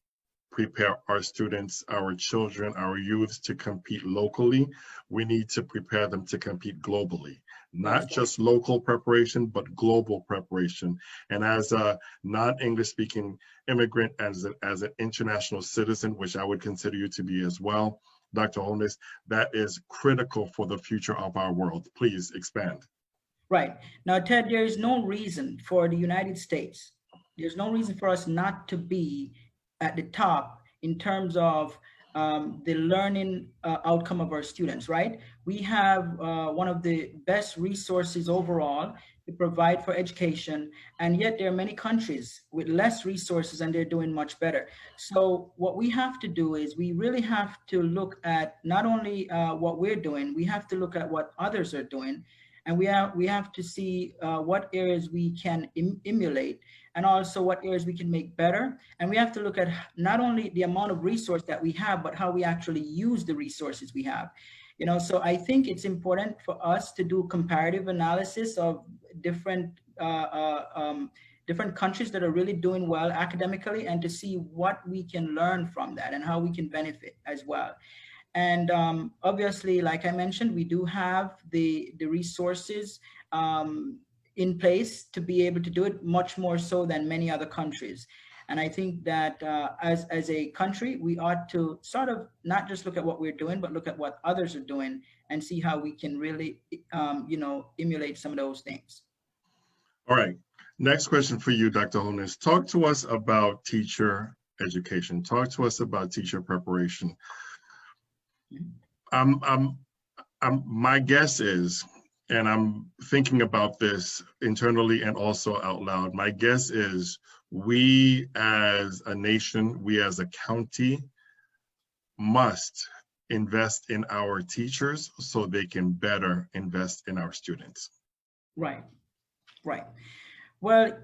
S1: prepare our students, our children, our youths to compete locally. We need to prepare them to compete globally, not just local preparation, but global preparation. And as a non-English speaking immigrant, as an international citizen, which I would consider you to be as well, Dr. Holness, that is critical for the future of our world. Please expand.
S2: Right. Now, Ted, there is no reason for the United States, there's no reason for us not to be at the top in terms of the learning outcome of our students, right? We have one of the best resources overall to provide for education, and yet there are many countries with less resources and they're doing much better. So what we have to do is we really have to look at not only what we're doing, we have to look at what others are doing, and we have to see what areas we can emulate, and also what areas we can make better. And we have to look at not only the amount of resource that we have, but how we actually use the resources we have. So I think it's important for us to do comparative analysis of different countries that are really doing well academically, and to see what we can learn from that and how we can benefit as well. And obviously, like I mentioned, we do have the resources in place to be able to do it, much more so than many other countries. And I think that as a country, we ought to sort of not just look at what we're doing, but look at what others are doing and see how we can really, emulate some of those things. All
S1: right. Next question for you, Dr. Holness. Talk to us about teacher education. Talk to us about teacher preparation. My guess is, and I'm thinking about this internally and also out loud, my guess is we as a nation, we as a county must invest in our teachers so they can better invest in our students.
S2: Right. Well,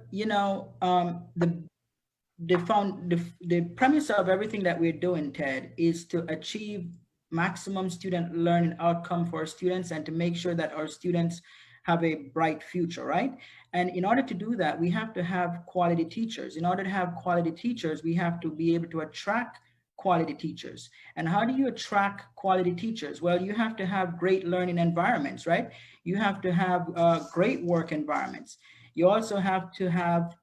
S2: the premise of everything that we're doing, Ted, is to achieve maximum student learning outcome for our students and to make sure that our students have a bright future, right? And in order to do that, we have to have quality teachers. In order to have quality teachers, we have to be able to attract quality teachers. And how do you attract quality teachers? Well, you have to have great learning environments, right? You have to have great work environments. You also have to have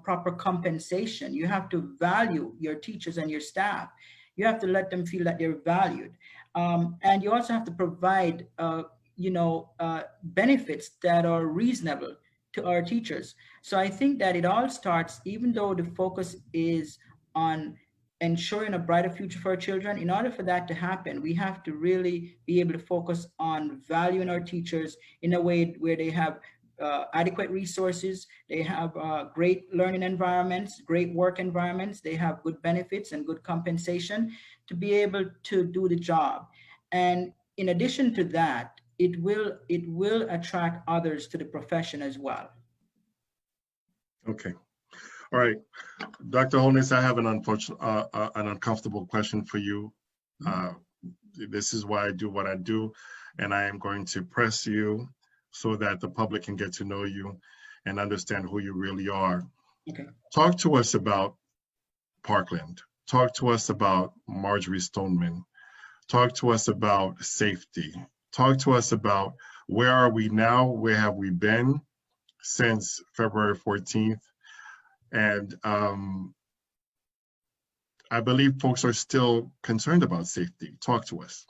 S2: proper compensation. You have to value your teachers and your staff. You have to let them feel that they're valued. And you also have to provide, benefits that are reasonable to our teachers. So I think that it all starts, even though the focus is on ensuring a brighter future for our children, in order for that to happen, we have to really be able to focus on valuing our teachers in a way where they have adequate resources, they have great learning environments, great work environments, they have good benefits and good compensation to be able to do the job. And in addition to that, it will attract others to the profession as well.
S1: Okay. All right. Dr. Holness, I have an uncomfortable question for you. This is why I do what I do, and I am going to press you so that the public can get to know you and understand who you really are.
S2: Okay.
S1: Talk to us about Parkland. Talk to us about Marjorie Stoneman. Talk to us about safety. Talk to us about where are we now? Where have we been since February 14th? And I believe folks are still concerned about safety. Talk to us.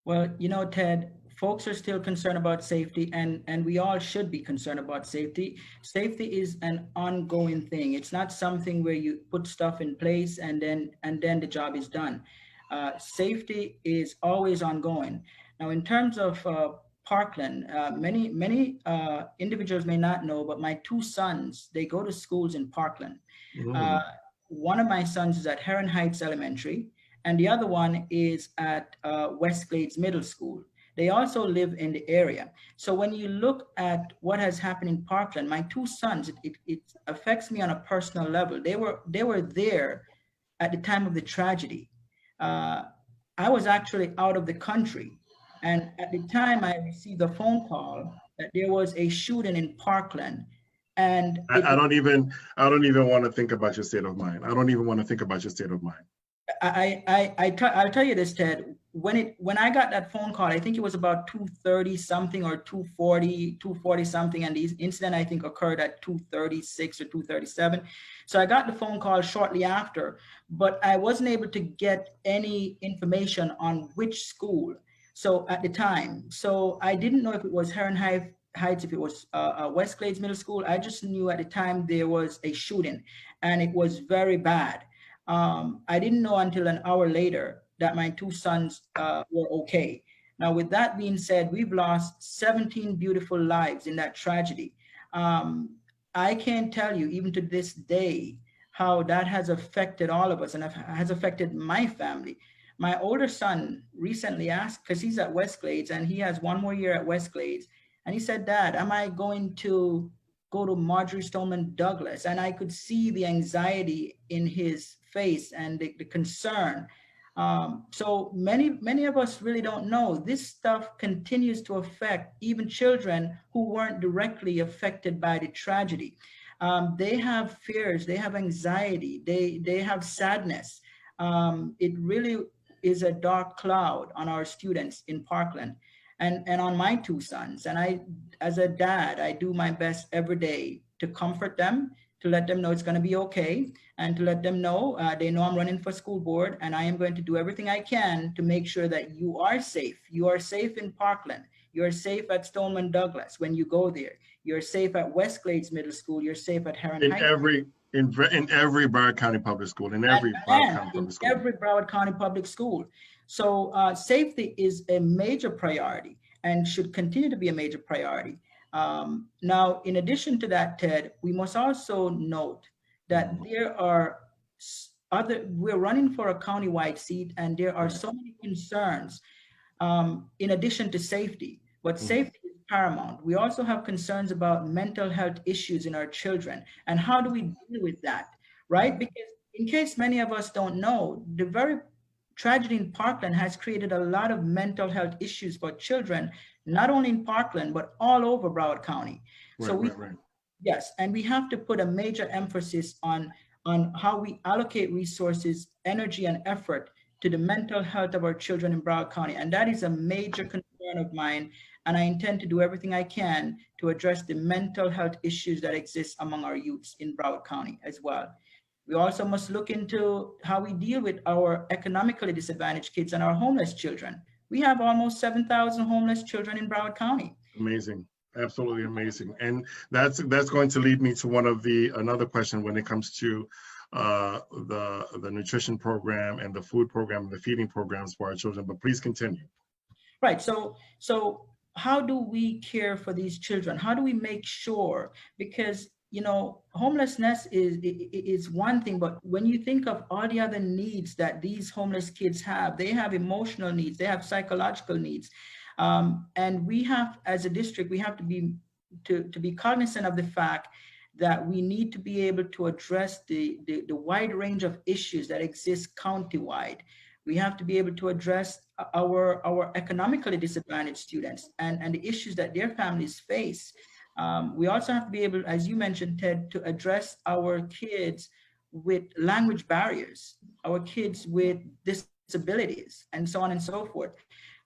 S2: Well, you know, Ted, folks are still concerned about safety, and we all should be concerned about safety. Safety is an ongoing thing. It's not something where you put stuff in place and then the job is done. Safety is always ongoing. Now, in terms of Parkland, many individuals may not know, but my two sons, they go to schools in Parkland. One of my sons is at Heron Heights Elementary, and the other one is at West Glades Middle School. They also live in the area. So when you look at what has happened in Parkland, my two sons, it affects me on a personal level. They were there at the time of the tragedy. I was actually out of the country. And at the time I received a phone call that there was a shooting in Parkland. And
S1: I don't even want to think about your state of mind. I don't even want to think about your state of mind.
S2: I'll tell you this, Ted. When I got that phone call, I think it was about 2:30 something or 2:40 something, and the incident I think occurred at 2:36 or 2:37. So I got the phone call shortly after, but I wasn't able to get any information on which school. So at the time, so I didn't know if it was Heron Heights, if it was West Glades Middle School. I just knew at the time there was a shooting, and it was very bad. I didn't know until an hour later that my two sons were okay. Now, with that being said, we've lost 17 beautiful lives in that tragedy. I can't tell you, even to this day, how that has affected all of us and has affected my family. My older son recently asked, because he's at West Glades and he has one more year at West Glades, and he said, "Dad, am I going to go to Marjorie Stoneman Douglas?" And I could see the anxiety in his face and the concern. So many of us really don't know. This stuff continues to affect even children who weren't directly affected by the tragedy. They have fears, they have anxiety, they have sadness. It really is a dark cloud on our students in Parkland and on my two sons. And I, as a dad, I do my best every day to comfort them, to let them know it's going to be okay, and to let them know they know I'm running for school board, and I am going to do everything I can to make sure that you are safe. You are safe in Parkland. You're safe at Stoneman Douglas when you go there. You're safe at West Glades Middle School. You're safe at Heron Heights.
S1: In every Broward County public school, every
S2: Broward County public school. So safety is a major priority and should continue to be a major priority. Now, in addition to that, Ted, we must also note that there are we're running for a countywide seat, and there are so many concerns in addition to safety, but safety is paramount. We also have concerns about mental health issues in our children, and how do we deal with that, right? Because in case many of us don't know, the very tragedy in Parkland has created a lot of mental health issues for children, not only in Parkland, but all over Broward County. Yes, and we have to put a major emphasis on how we allocate resources, energy, and effort to the mental health of our children in Broward County. And that is a major concern of mine. And I intend to do everything I can to address the mental health issues that exist among our youths in Broward County as well. We also must look into how we deal with our economically disadvantaged kids and our homeless children. We have almost 7,000 homeless children in Broward County.
S1: Amazing. Absolutely amazing. And that's going to lead me to another question when it comes to the nutrition program and the food program and the feeding programs for our children, but please continue.
S2: Right. So how do we care for these children? How do we make sure? Because you know, homelessness is one thing, but when you think of all the other needs that these homeless kids have, they have emotional needs, they have psychological needs. And we have, as a district, we have to be cognizant of the fact that we need to be able to address the wide range of issues that exist countywide. We have to be able to address our economically disadvantaged students and the issues that their families face. We also have to be able, as you mentioned, Ted, to address our kids with language barriers, our kids with disabilities, and so on and so forth.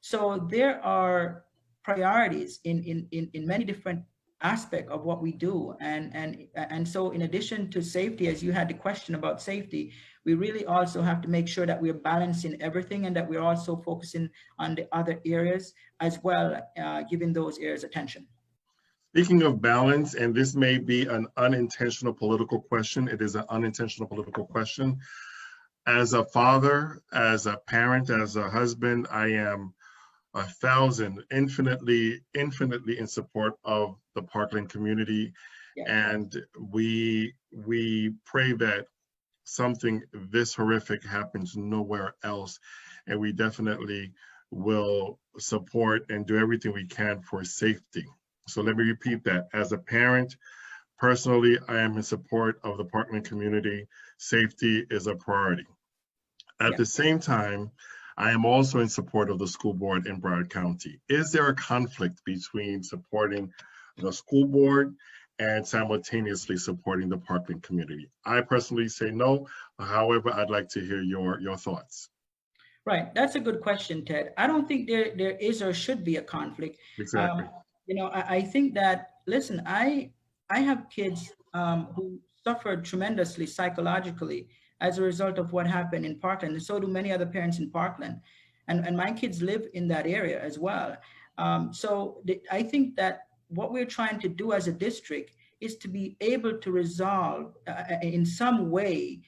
S2: So there are priorities in many different aspect of what we do. And so in addition to safety, as you had the question about safety, we really also have to make sure that we're balancing everything and that we're also focusing on the other areas as well, giving those areas attention.
S1: Speaking of balance, and this may be an unintentional political question, it is an unintentional political question. As a father, as a parent, as a husband, I am infinitely in support of the Parkland community. Yeah. And we pray that something this horrific happens nowhere else. And we definitely will support and do everything we can for safety. So let me repeat that. As a parent, personally, I am in support of the Parkland community. Safety is a priority. At the same time, I am also in support of the school board in Broward County. Is there a conflict between supporting the school board and simultaneously supporting the Parkland community? I personally say no. However, I'd like to hear your thoughts.
S2: Right, that's a good question, Ted. I don't think there is or should be a conflict.
S1: Exactly.
S2: You know, I think that, listen, I have kids who suffered tremendously psychologically as a result of what happened in Parkland, and so do many other parents in Parkland. And my kids live in that area as well. I think that what we're trying to do as a district is to be able to resolve in some way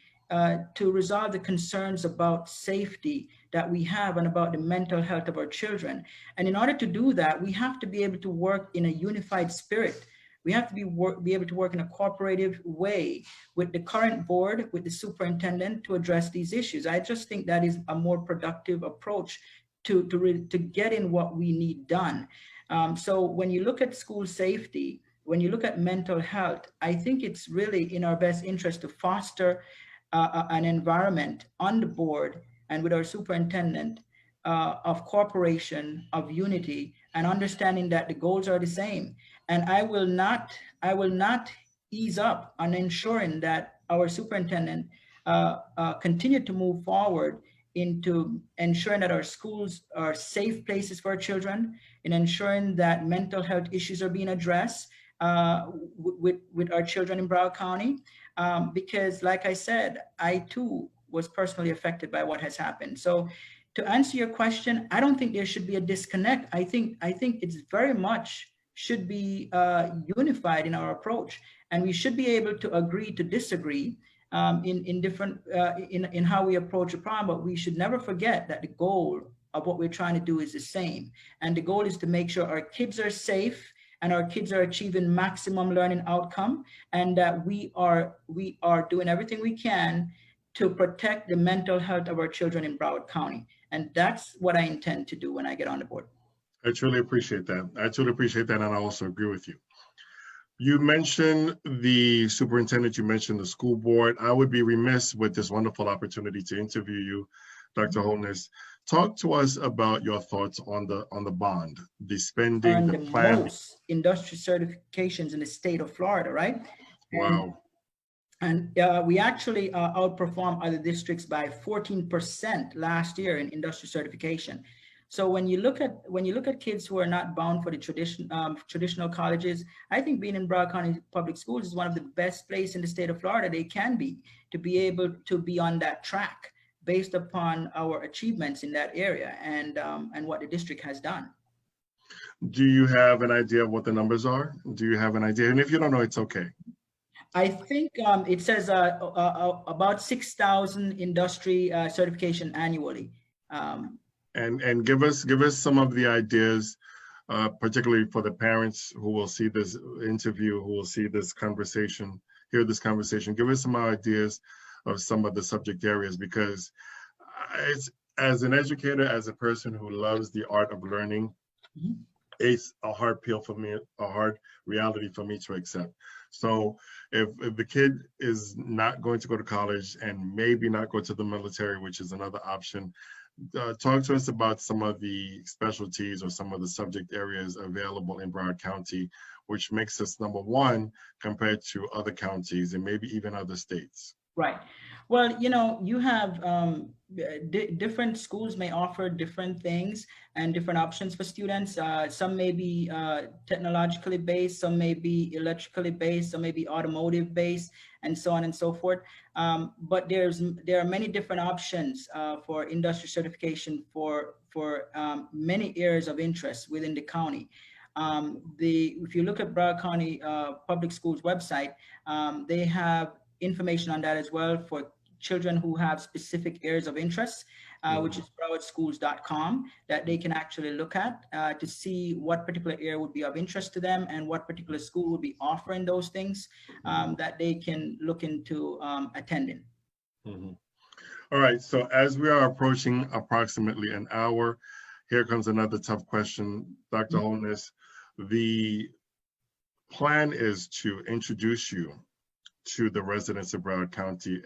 S2: to resolve the concerns about safety that we have and about the mental health of our children. And in order to do that, we have to be able to work in a unified spirit. We have to be able to work in a cooperative way with the current board, with the superintendent, to address these issues. I just think that is a more productive approach to getting what we need done. So when you look at school safety, when you look at mental health, I think it's really in our best interest to foster an environment on the board and with our superintendent of cooperation, of unity, and understanding that the goals are the same. And I will not ease up on ensuring that our superintendent continue to move forward into ensuring that our schools are safe places for our children, in ensuring that mental health issues are being addressed with our children in Broward County. Because like I said, I too was personally affected by what has happened. So to answer your question, I don't think there should be a disconnect. I think it's very much should be unified in our approach, and we should be able to agree to disagree in different in how we approach a problem. But we should never forget that the goal of what we're trying to do is the same, and the goal is to make sure our kids are safe and our kids are achieving maximum learning outcome, and that we are doing everything we can to protect the mental health of our children in Broward County. And that's what I intend to do when I get on the board.
S1: I truly appreciate that. And I also agree with you. You mentioned the superintendent, you mentioned the school board. I would be remiss with this wonderful opportunity to interview you, Dr. Holness. Talk to us about your thoughts on the bond, the spending, the plan.
S2: Most industry certifications in the state of Florida, right?
S1: Wow.
S2: And we actually outperformed other districts by 14% last year in industry certification. So when you look at kids who are not bound for the traditional colleges, I think being in Broward County Public Schools is one of the best places in the state of Florida they can be, to be able to be on that track based upon our achievements in that area and what the district has done.
S1: Do you have an idea of what the numbers are? Do you have an idea? And if you don't know, it's okay.
S2: I think it says about 6,000 industry certification annually.
S1: And give us some of the ideas particularly for the parents who will see this interview, who will see this conversation, hear this conversation. Give us some ideas of some of the subject areas, because it's, as an educator, as a person who loves the art of learning, it's a hard pill for me, a hard reality for me to accept. So if the kid is not going to go to college and maybe not go to the military, which is another option, talk to us about some of the specialties or some of the subject areas available in Broward County, which makes us number one compared to other counties and maybe even other states.
S2: Right. Well, you have different schools may offer different things and different options for students. Some may be technologically based, some may be electrically based, some may be automotive based, and so on and so forth. But there are many different options for industry certification for many areas of interest within the county. If you look at Broward County Public Schools website, they have information on that as well for children who have specific areas of interest, which is browardschools.com, that they can actually look at to see what particular area would be of interest to them and what particular school would be offering those things that they can look into attending.
S1: All right, so as we are approaching approximately an hour, here comes another tough question, Dr. Holness. The plan is to introduce you to the residents of Broward County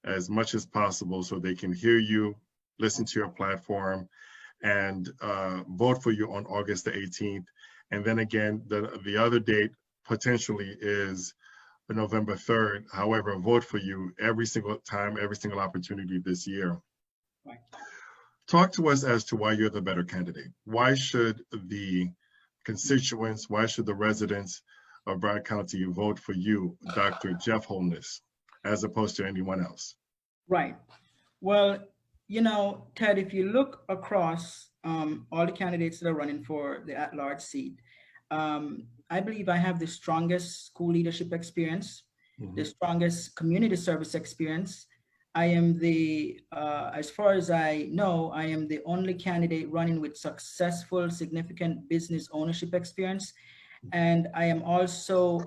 S1: as much as possible so they can hear you, listen to your platform, and vote for you on August the 18th. And then again, the other date potentially is November 3rd. However, vote for you every single time, every single opportunity this year.
S2: Right.
S1: Talk to us as to why you're the better candidate. Why should the constituents, why should the residents of Broward County vote for you, Dr. Jeff Holness, as opposed to anyone else?
S2: Right. Well, Ted, if you look across all the candidates that are running for the at-large seat, I believe I have the strongest school leadership experience, the strongest community service experience. I am as far as I know, I am the only candidate running with successful, significant business ownership experience. And I am also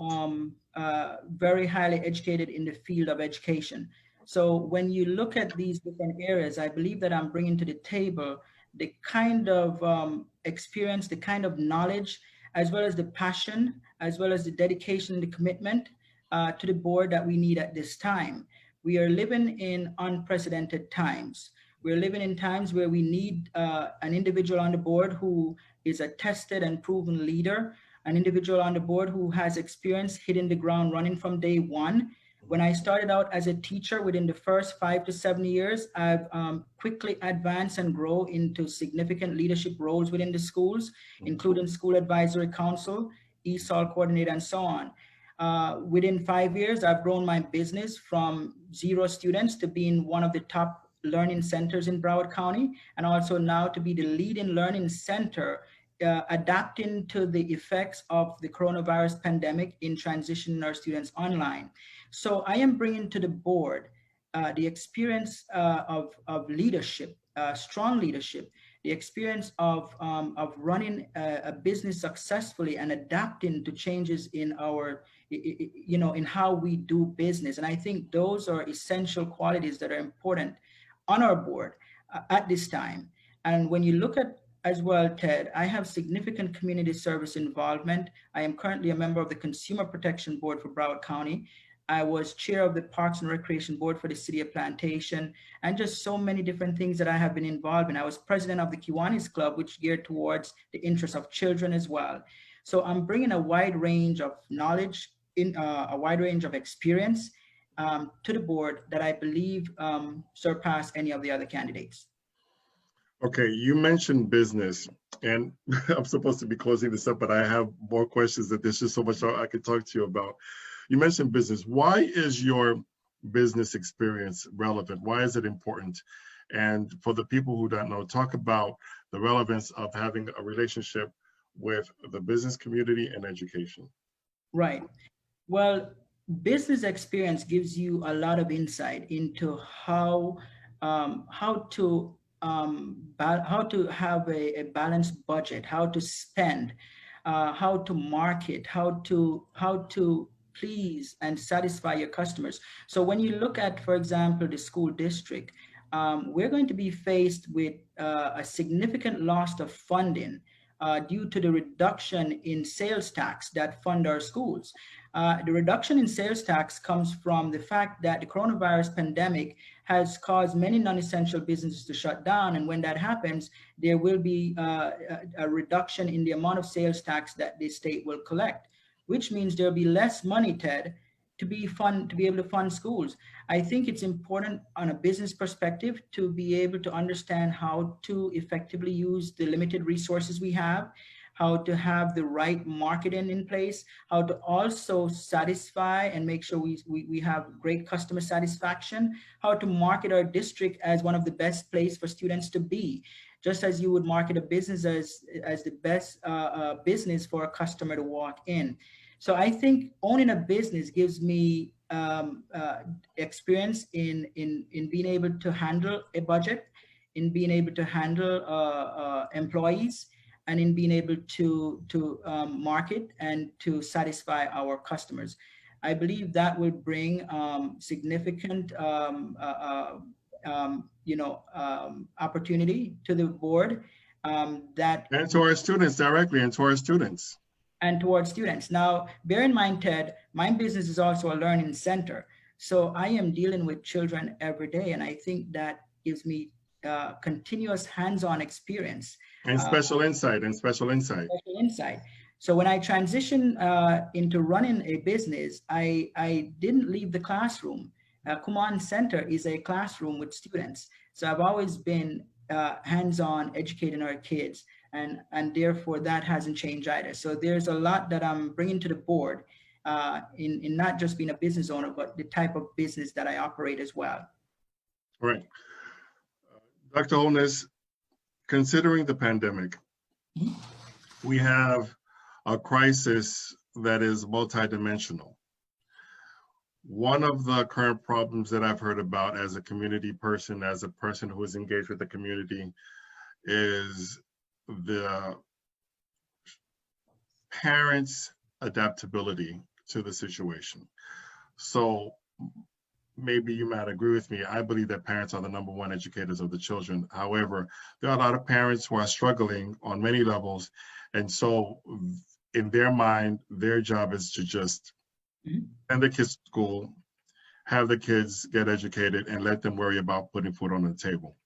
S2: very highly educated in the field of education. So when you look at these different areas, I believe that I'm bringing to the table the kind of experience, the kind of knowledge, as well as the passion, as well as the dedication and the commitment to the board that we need at this time. We are living in unprecedented times. We're living in times where we need an individual on the board who is a tested and proven leader, an individual on the board who has experience hitting the ground running from day one. When I started out as a teacher, within the first 5 to 7 years, I've quickly advanced and grow into significant leadership roles within the schools, including school advisory council, ESOL coordinator, and so on. Within 5 years, I've grown my business from 0 students to being one of the top learning centers in Broward County, and also now to be the leading learning center adapting to the effects of the coronavirus pandemic in transitioning our students online. So I am bringing to the board the experience of leadership, strong leadership, the experience of running a business successfully and adapting to changes in our, in how we do business. And I think those are essential qualities that are important on our board at this time. And when you look at as well, Ted, I have significant community service involvement. I am currently a member of the Consumer Protection Board for Broward County. I was chair of the Parks and Recreation Board for the City of Plantation, and just so many different things that I have been involved in. I was president of the Kiwanis Club, which geared towards the interests of children as well. So I'm bringing a wide range of knowledge, in a wide range of experience to the board that I believe surpass any of the other candidates.
S1: Okay, you mentioned business, and I'm supposed to be closing this up, but I have more questions that there's just so much I could talk to you about. You mentioned business. Why is your business experience relevant? Why is it important? And for the people who don't know, talk about the relevance of having a relationship with the business community and education.
S2: Right. Well, business experience gives you a lot of insight into how to how to have a balanced budget, how to spend, how to market, how to please and satisfy your customers. So when you look at, for example, the school district, we're going to be faced with a significant loss of funding due to the reduction in sales tax that fund our schools. The reduction in sales tax comes from the fact that the coronavirus pandemic has caused many non-essential businesses to shut down. And when that happens, there will be a reduction in the amount of sales tax that the state will collect, which means there'll be less money, Ted, to be able to fund schools. I think it's important on a business perspective to be able to understand how to effectively use the limited resources we have, how to have the right marketing in place, how to also satisfy and make sure we have great customer satisfaction, how to market our district as one of the best places for students to be, just as you would market a business as the best business for a customer to walk in. So I think owning a business gives me experience in being able to handle a budget, in being able to handle employees, and in being able to market and to satisfy our customers. I believe that will bring significant opportunity to the board
S1: and to our students directly, and to our students.
S2: And towards students. Now, bear in mind, Ted, my business is also a learning center. So I am dealing with children every day. And I think that gives me continuous hands-on experience.
S1: And special insight.
S2: Special insight. So when I transitioned into running a business, I didn't leave the classroom. Kumon Center is a classroom with students. So I've always been hands-on educating our kids. And therefore that hasn't changed either. So there's a lot that I'm bringing to the board in not just being a business owner, but the type of business that I operate as well.
S1: Right. Dr. Holness, considering the pandemic, we have a crisis that is multidimensional. One of the current problems that I've heard about as a community person, as a person who is engaged with the community, is the parents' adaptability to the situation. So maybe you might agree with me. I believe that parents are the #1 educators of the children. However, there are a lot of parents who are struggling on many levels. And so in their mind, their job is to just send the kids to school, have the kids get educated, and let them worry about putting food on the table.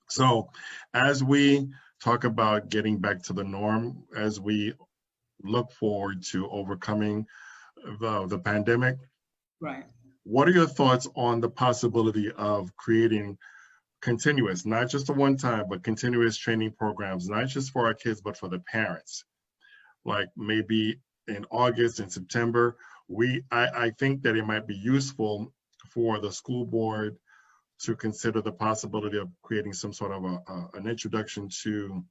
S1: So as we talk about getting back to the norm, as we look forward to overcoming the pandemic,
S2: right?
S1: What are your thoughts on the possibility of creating continuous, not just a one-time, but continuous training programs, not just for our kids, but for the parents? Like maybe in August and September, I think that it might be useful for the school board to consider the possibility of creating some sort of an introduction to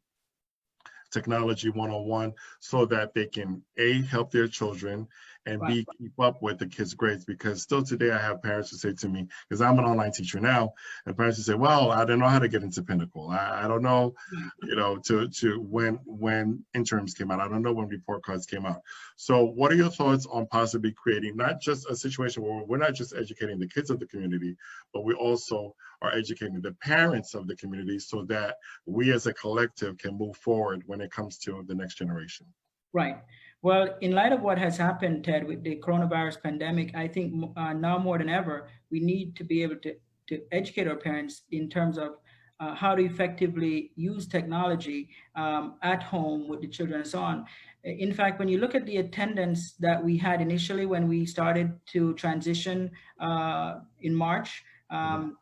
S1: technology 101, so that they can A, help their children, and B, keep up with the kids' grades. Because still today I have parents who say to me, because I'm an online teacher now, and parents who say, well, I don't know how to get into Pinnacle. I don't know, to when interims came out. I don't know when report cards came out. So what are your thoughts on possibly creating not just a situation where we're not just educating the kids of the community, but we also are educating the parents of the community, so that we as a collective can move forward when it comes to the next generation?
S2: Right. Well, in light of what has happened, Ted, with the coronavirus pandemic, I think now more than ever, we need to be able to educate our parents in terms of how to effectively use technology at home with the children and so on. In fact, when you look at the attendance that we had initially when we started to transition in March on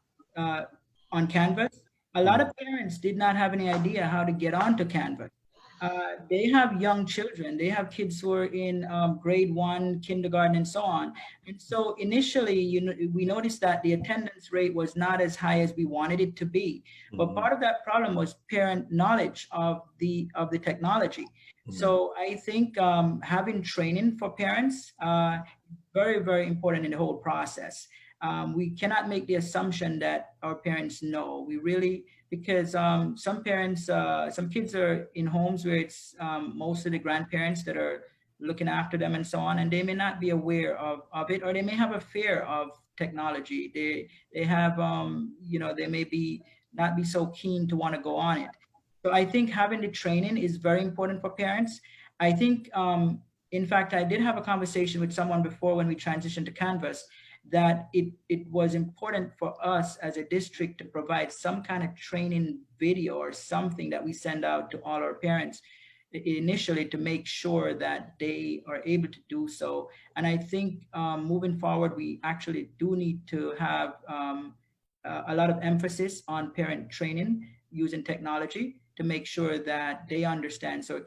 S2: Canvas, a lot of parents did not have any idea how to get onto Canvas. They have young children. They have kids who are in grade 1, kindergarten, and so on. And so initially, we noticed that the attendance rate was not as high as we wanted it to be. But part of that problem was parent knowledge of the technology. So I think having training for parents very, very important in the whole process. we cannot make the assumption that our parents know. We really, because some parents, some kids are in homes where it's mostly the grandparents that are looking after them and so on, and they may not be aware of it, or they may have a fear of technology. They have, they may be not be so keen to want to go on it. So I think having the training is very important for parents. I think, in fact, I did have a conversation with someone before when we transitioned to Canvas, that it was important for us as a district to provide some kind of training video or something that we send out to all our parents initially, to make sure that they are able to do so. And I think moving forward, we actually do need to have a lot of emphasis on parent training using technology to make sure that they understand. So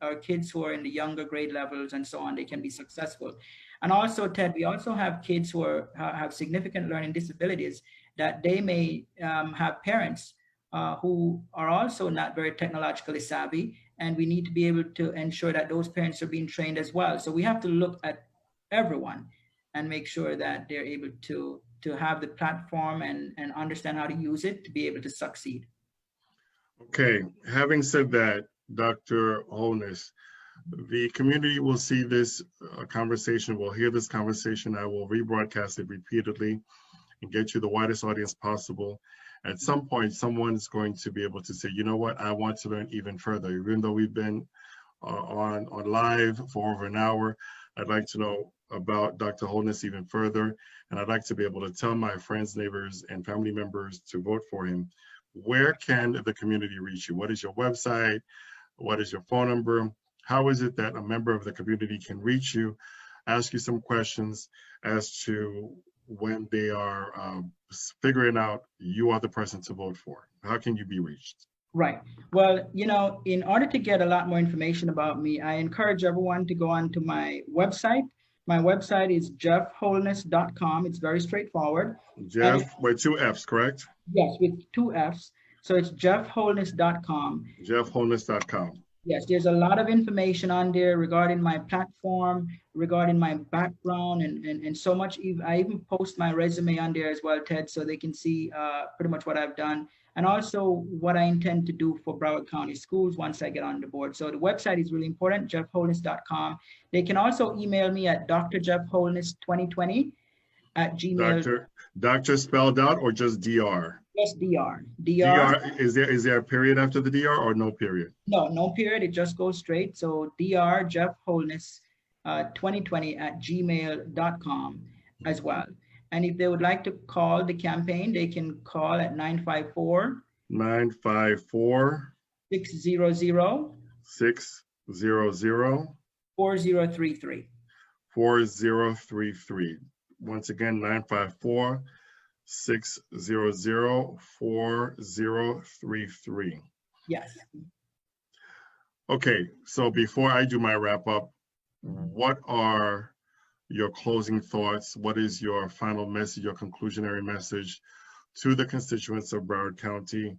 S2: our kids who are in the younger grade levels and so on, they can be successful. And also, Ted, we also have kids who have significant learning disabilities, that they may have parents who are also not very technologically savvy, and we need to be able to ensure that those parents are being trained as well. So we have to look at everyone and make sure that they're able to have the platform and understand how to use it to be able to succeed.
S1: Okay, having said that, Dr. Holness, the community will see this conversation, will hear this conversation. I will rebroadcast it repeatedly and get you the widest audience possible. At some point, someone's going to be able to say, you know what, I want to learn even further. Even though we've been on live for over an hour, I'd like to know about Dr. Holness even further. And I'd like to be able to tell my friends, neighbors, and family members to vote for him. Where can the community reach you? What is your website? What is your phone number? How is it that a member of the community can reach you, ask you some questions as to when they are figuring out you are the person to vote for? How can you be reached?
S2: Right. Well, in order to get a lot more information about me, I encourage everyone to go on to my website. My website is jeffholness.com. It's very straightforward.
S1: Jeff, with 2 F's, correct?
S2: Yes, with 2 F's. So it's jeffholness.com.
S1: Jeffholness.com.
S2: Yes, there's a lot of information on there regarding my platform, regarding my background, and so much. I even post my resume on there as well, Ted, so they can see pretty much what I've done, and also what I intend to do for Broward County Schools once I get on the board. So the website is really important, jeffholness.com. They can also email me at drjeffholness2020 at gmail.
S1: Doctor spelled out or just DR?
S2: Just DR.
S1: Is there a period after the DR or no period?
S2: No period. It just goes straight. So Dr. Jeff Holness 2020 at gmail.com as well. And if they would like to call the campaign, they can call at 954 600 4033.
S1: 4033. Once again, 954 600 4033.
S2: Yes.
S1: Okay, so before I do my wrap up, what are your closing thoughts? What is your final message, your conclusionary message to the constituents of Broward County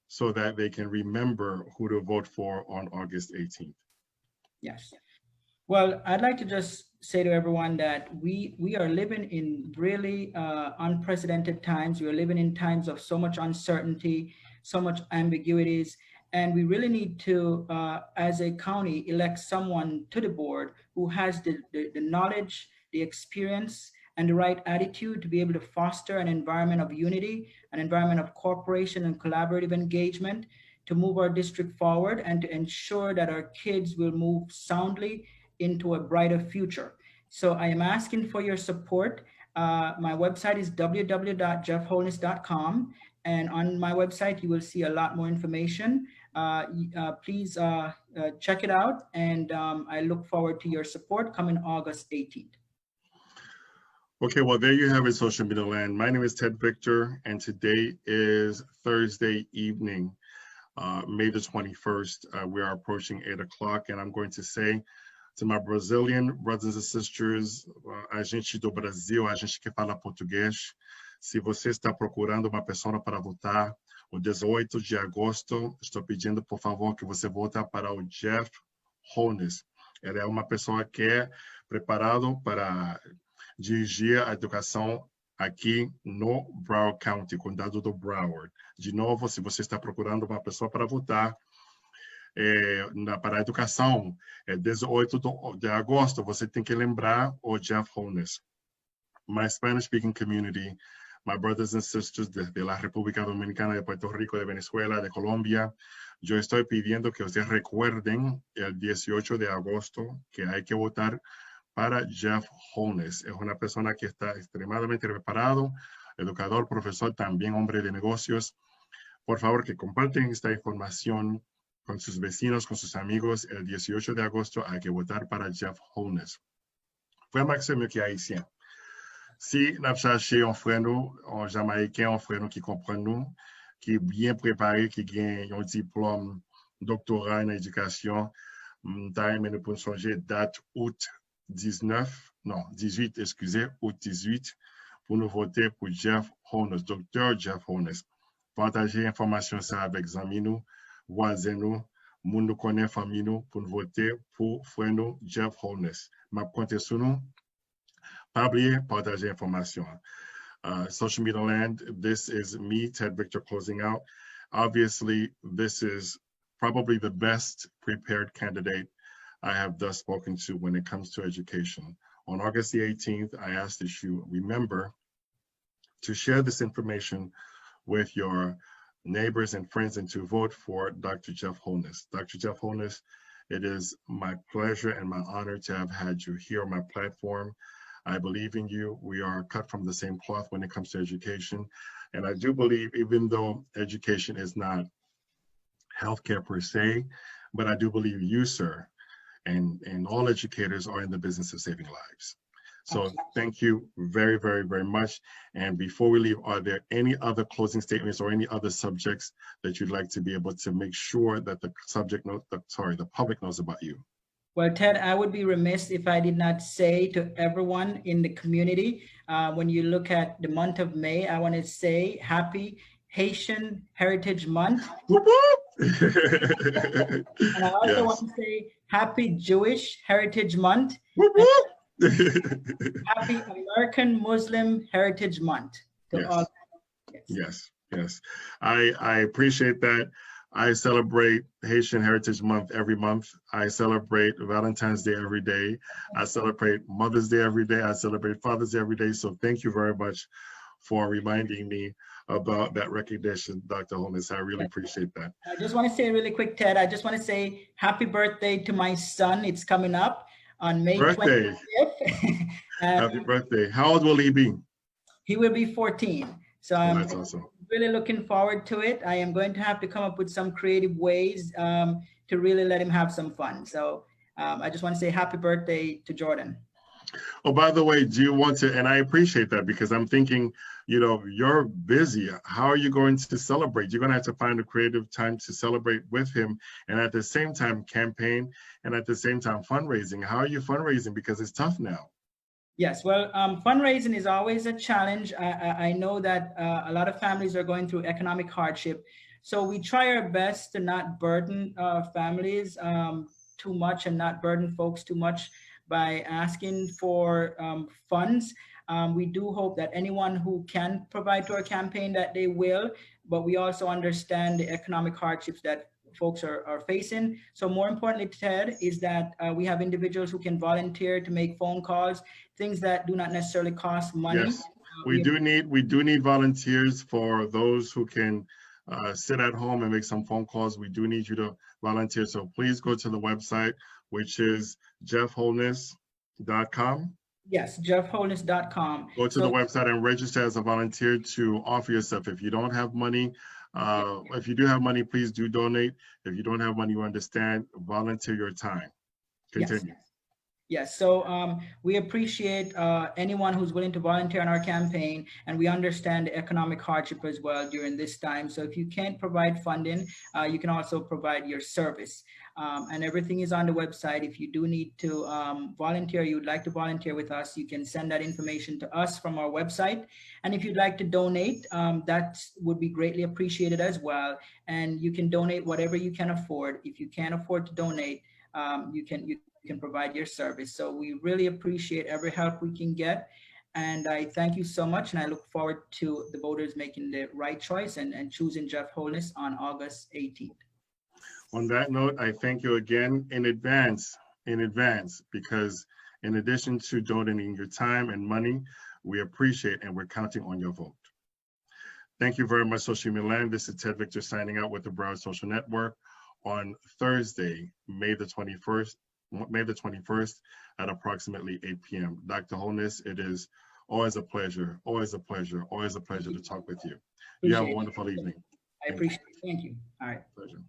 S1: so that they can remember who to vote for on August 18th?
S2: Yes. Well, I'd like to just say to everyone that we are living in really unprecedented times. We are living in times of so much uncertainty, so much ambiguities, and we really need to, as a county, elect someone to the board who has the knowledge, the experience, and the right attitude to be able to foster an environment of unity, an environment of cooperation and collaborative engagement, to move our district forward and to ensure that our kids will move soundly into a brighter future. So I am asking for your support. My website is www.jeffholness.com. And on my website, you will see a lot more information. Please check it out. And I look forward to your support coming August 18th.
S1: Okay, well, there you have it, social media land. My name is Ted Victor, and today is Thursday evening, May the 21st. We are approaching 8 o'clock, and I'm going to say to my Brazilian brothers and sisters, a gente do Brasil, a gente que fala português, se você está procurando uma pessoa para votar, o 18 de agosto, estou pedindo, por favor, que você vote para o Jeff Holness. Ele é uma pessoa que é preparado para dirigir a educação aqui no Broward County, condado do Broward. De novo, se você está procurando uma pessoa para votar para a educação, 18 de agosto, você tem que lembrar o Jeff Holness. My Spanish-speaking community, my brothers and sisters de la República Dominicana, de Puerto Rico, de Venezuela, de Colombia, yo estoy pidiendo que ustedes recuerden el 18 de agosto que hay que votar para Jeff Holness. Es una persona que está extremadamente preparado, educador, profesor, también hombre de negocios. Por favor, que comparten esta información con sus vecinos, con sus amigos. El 18 de agosto hay que votar para Jeff Holness. Fue Maxime qui a ici. Si nous cherchons un frère, un Jamaïcain, un frère qui comprend nous, qui est bien préparé, qui a un diplôme doctorat en éducation, nous pouvons changer date août 18, excusez, août 18, pour nous voter pour Jeff Holness, docteur Jeff Holness. Partager l'information ça avec amis nous, voisins nous, moun nous connaît famille nous, pour nous voter pour frère nous, Jeff Holness. Ma compte sur nous. Pas oublier, partager information. Social media land, this is me, Ted Victor, closing out. Obviously, this is probably the best prepared candidate I have thus spoken to when it comes to education. On August the 18th, I ask that you remember to share this information with your neighbors and friends and to vote for Dr. Jeff Holness. Dr. Jeff Holness, it is my pleasure and my honor to have had you here on my platform. I believe in you. We are cut from the same cloth when it comes to education. And I do believe, even though education is not healthcare per se, but I do believe you, sir, and all educators are in the business of saving lives. So thank you very, very, very much. And before we leave, are there any other closing statements or any other subjects that you'd like to be able to make sure that the public knows about you?
S2: Well, Ted, I would be remiss if I did not say to everyone in the community, when you look at the month of May, I want to say happy Haitian Heritage Month. And I also want to say happy Jewish Heritage Month. Happy American Muslim Heritage Month. To all.
S1: Yes. I appreciate that. I celebrate Haitian Heritage Month every month. I celebrate Valentine's Day every day. I celebrate Mother's Day every day. I celebrate Father's Day every day. So thank you very much for reminding me about that recognition, Dr. Holness. I really appreciate that.
S2: I just want to say really quick, Ted, I just want to say happy birthday to my son. It's coming up on May 25th.
S1: Happy birthday. How old will he be?
S2: He will be 14. So I'm
S1: awesome.
S2: Really looking forward to it. I am going to have to come up with some creative ways to really let him have some fun. So I just want to say happy birthday to Jordan.
S1: Oh, by the way, do you want to, and I appreciate that because I'm thinking, you know, you're busy. How are you going to celebrate? You're going to have to find a creative time to celebrate with him and at the same time campaign and at the same time fundraising. How are you fundraising? Because it's tough now.
S2: Yes, well, fundraising is always a challenge. I know that a lot of families are going through economic hardship. So we try our best to not burden families too much and not burden folks too much by asking for funds. We do hope that anyone who can provide to our campaign that they will, but we also understand the economic hardships that folks are facing. So more importantly, Ted, is that we have individuals who can volunteer to make phone calls, things that do not necessarily cost money.
S1: Yes, we do need volunteers for those who can sit at home and make some phone calls. We do need you to volunteer. So please go to the website, which is jeffholness.com.
S2: Yes, jeffholness.com.
S1: Go to the website and register as a volunteer to offer yourself. If you don't have money, if you do have money, please do donate. If you don't have money, you understand, volunteer your time. Continue.
S2: Yes, so we appreciate anyone who's willing to volunteer on our campaign, and we understand the economic hardship as well during this time. So if you can't provide funding, you can also provide your service. And everything is on the website. If you do need to volunteer, you would like to volunteer with us, you can send that information to us from our website. And if you'd like to donate, that would be greatly appreciated as well. And you can donate whatever you can afford. If you can't afford to donate, you can provide your service. So we really appreciate every help we can get. And I thank you so much. And I look forward to the voters making the right choice and choosing Jeff Holness on August 18th.
S1: On that note, I thank you again in advance, because in addition to donating your time and money, we appreciate and we're counting on your vote. Thank you very much, Social Milan. This is Ted Victor signing out with the Broward Social Network on Thursday, May the 21st at approximately 8 p.m. Dr. Holness, it is always a pleasure, always a pleasure, always a pleasure to talk with you. You have a wonderful evening.
S2: I appreciate it. Thank you. All right.
S1: Pleasure.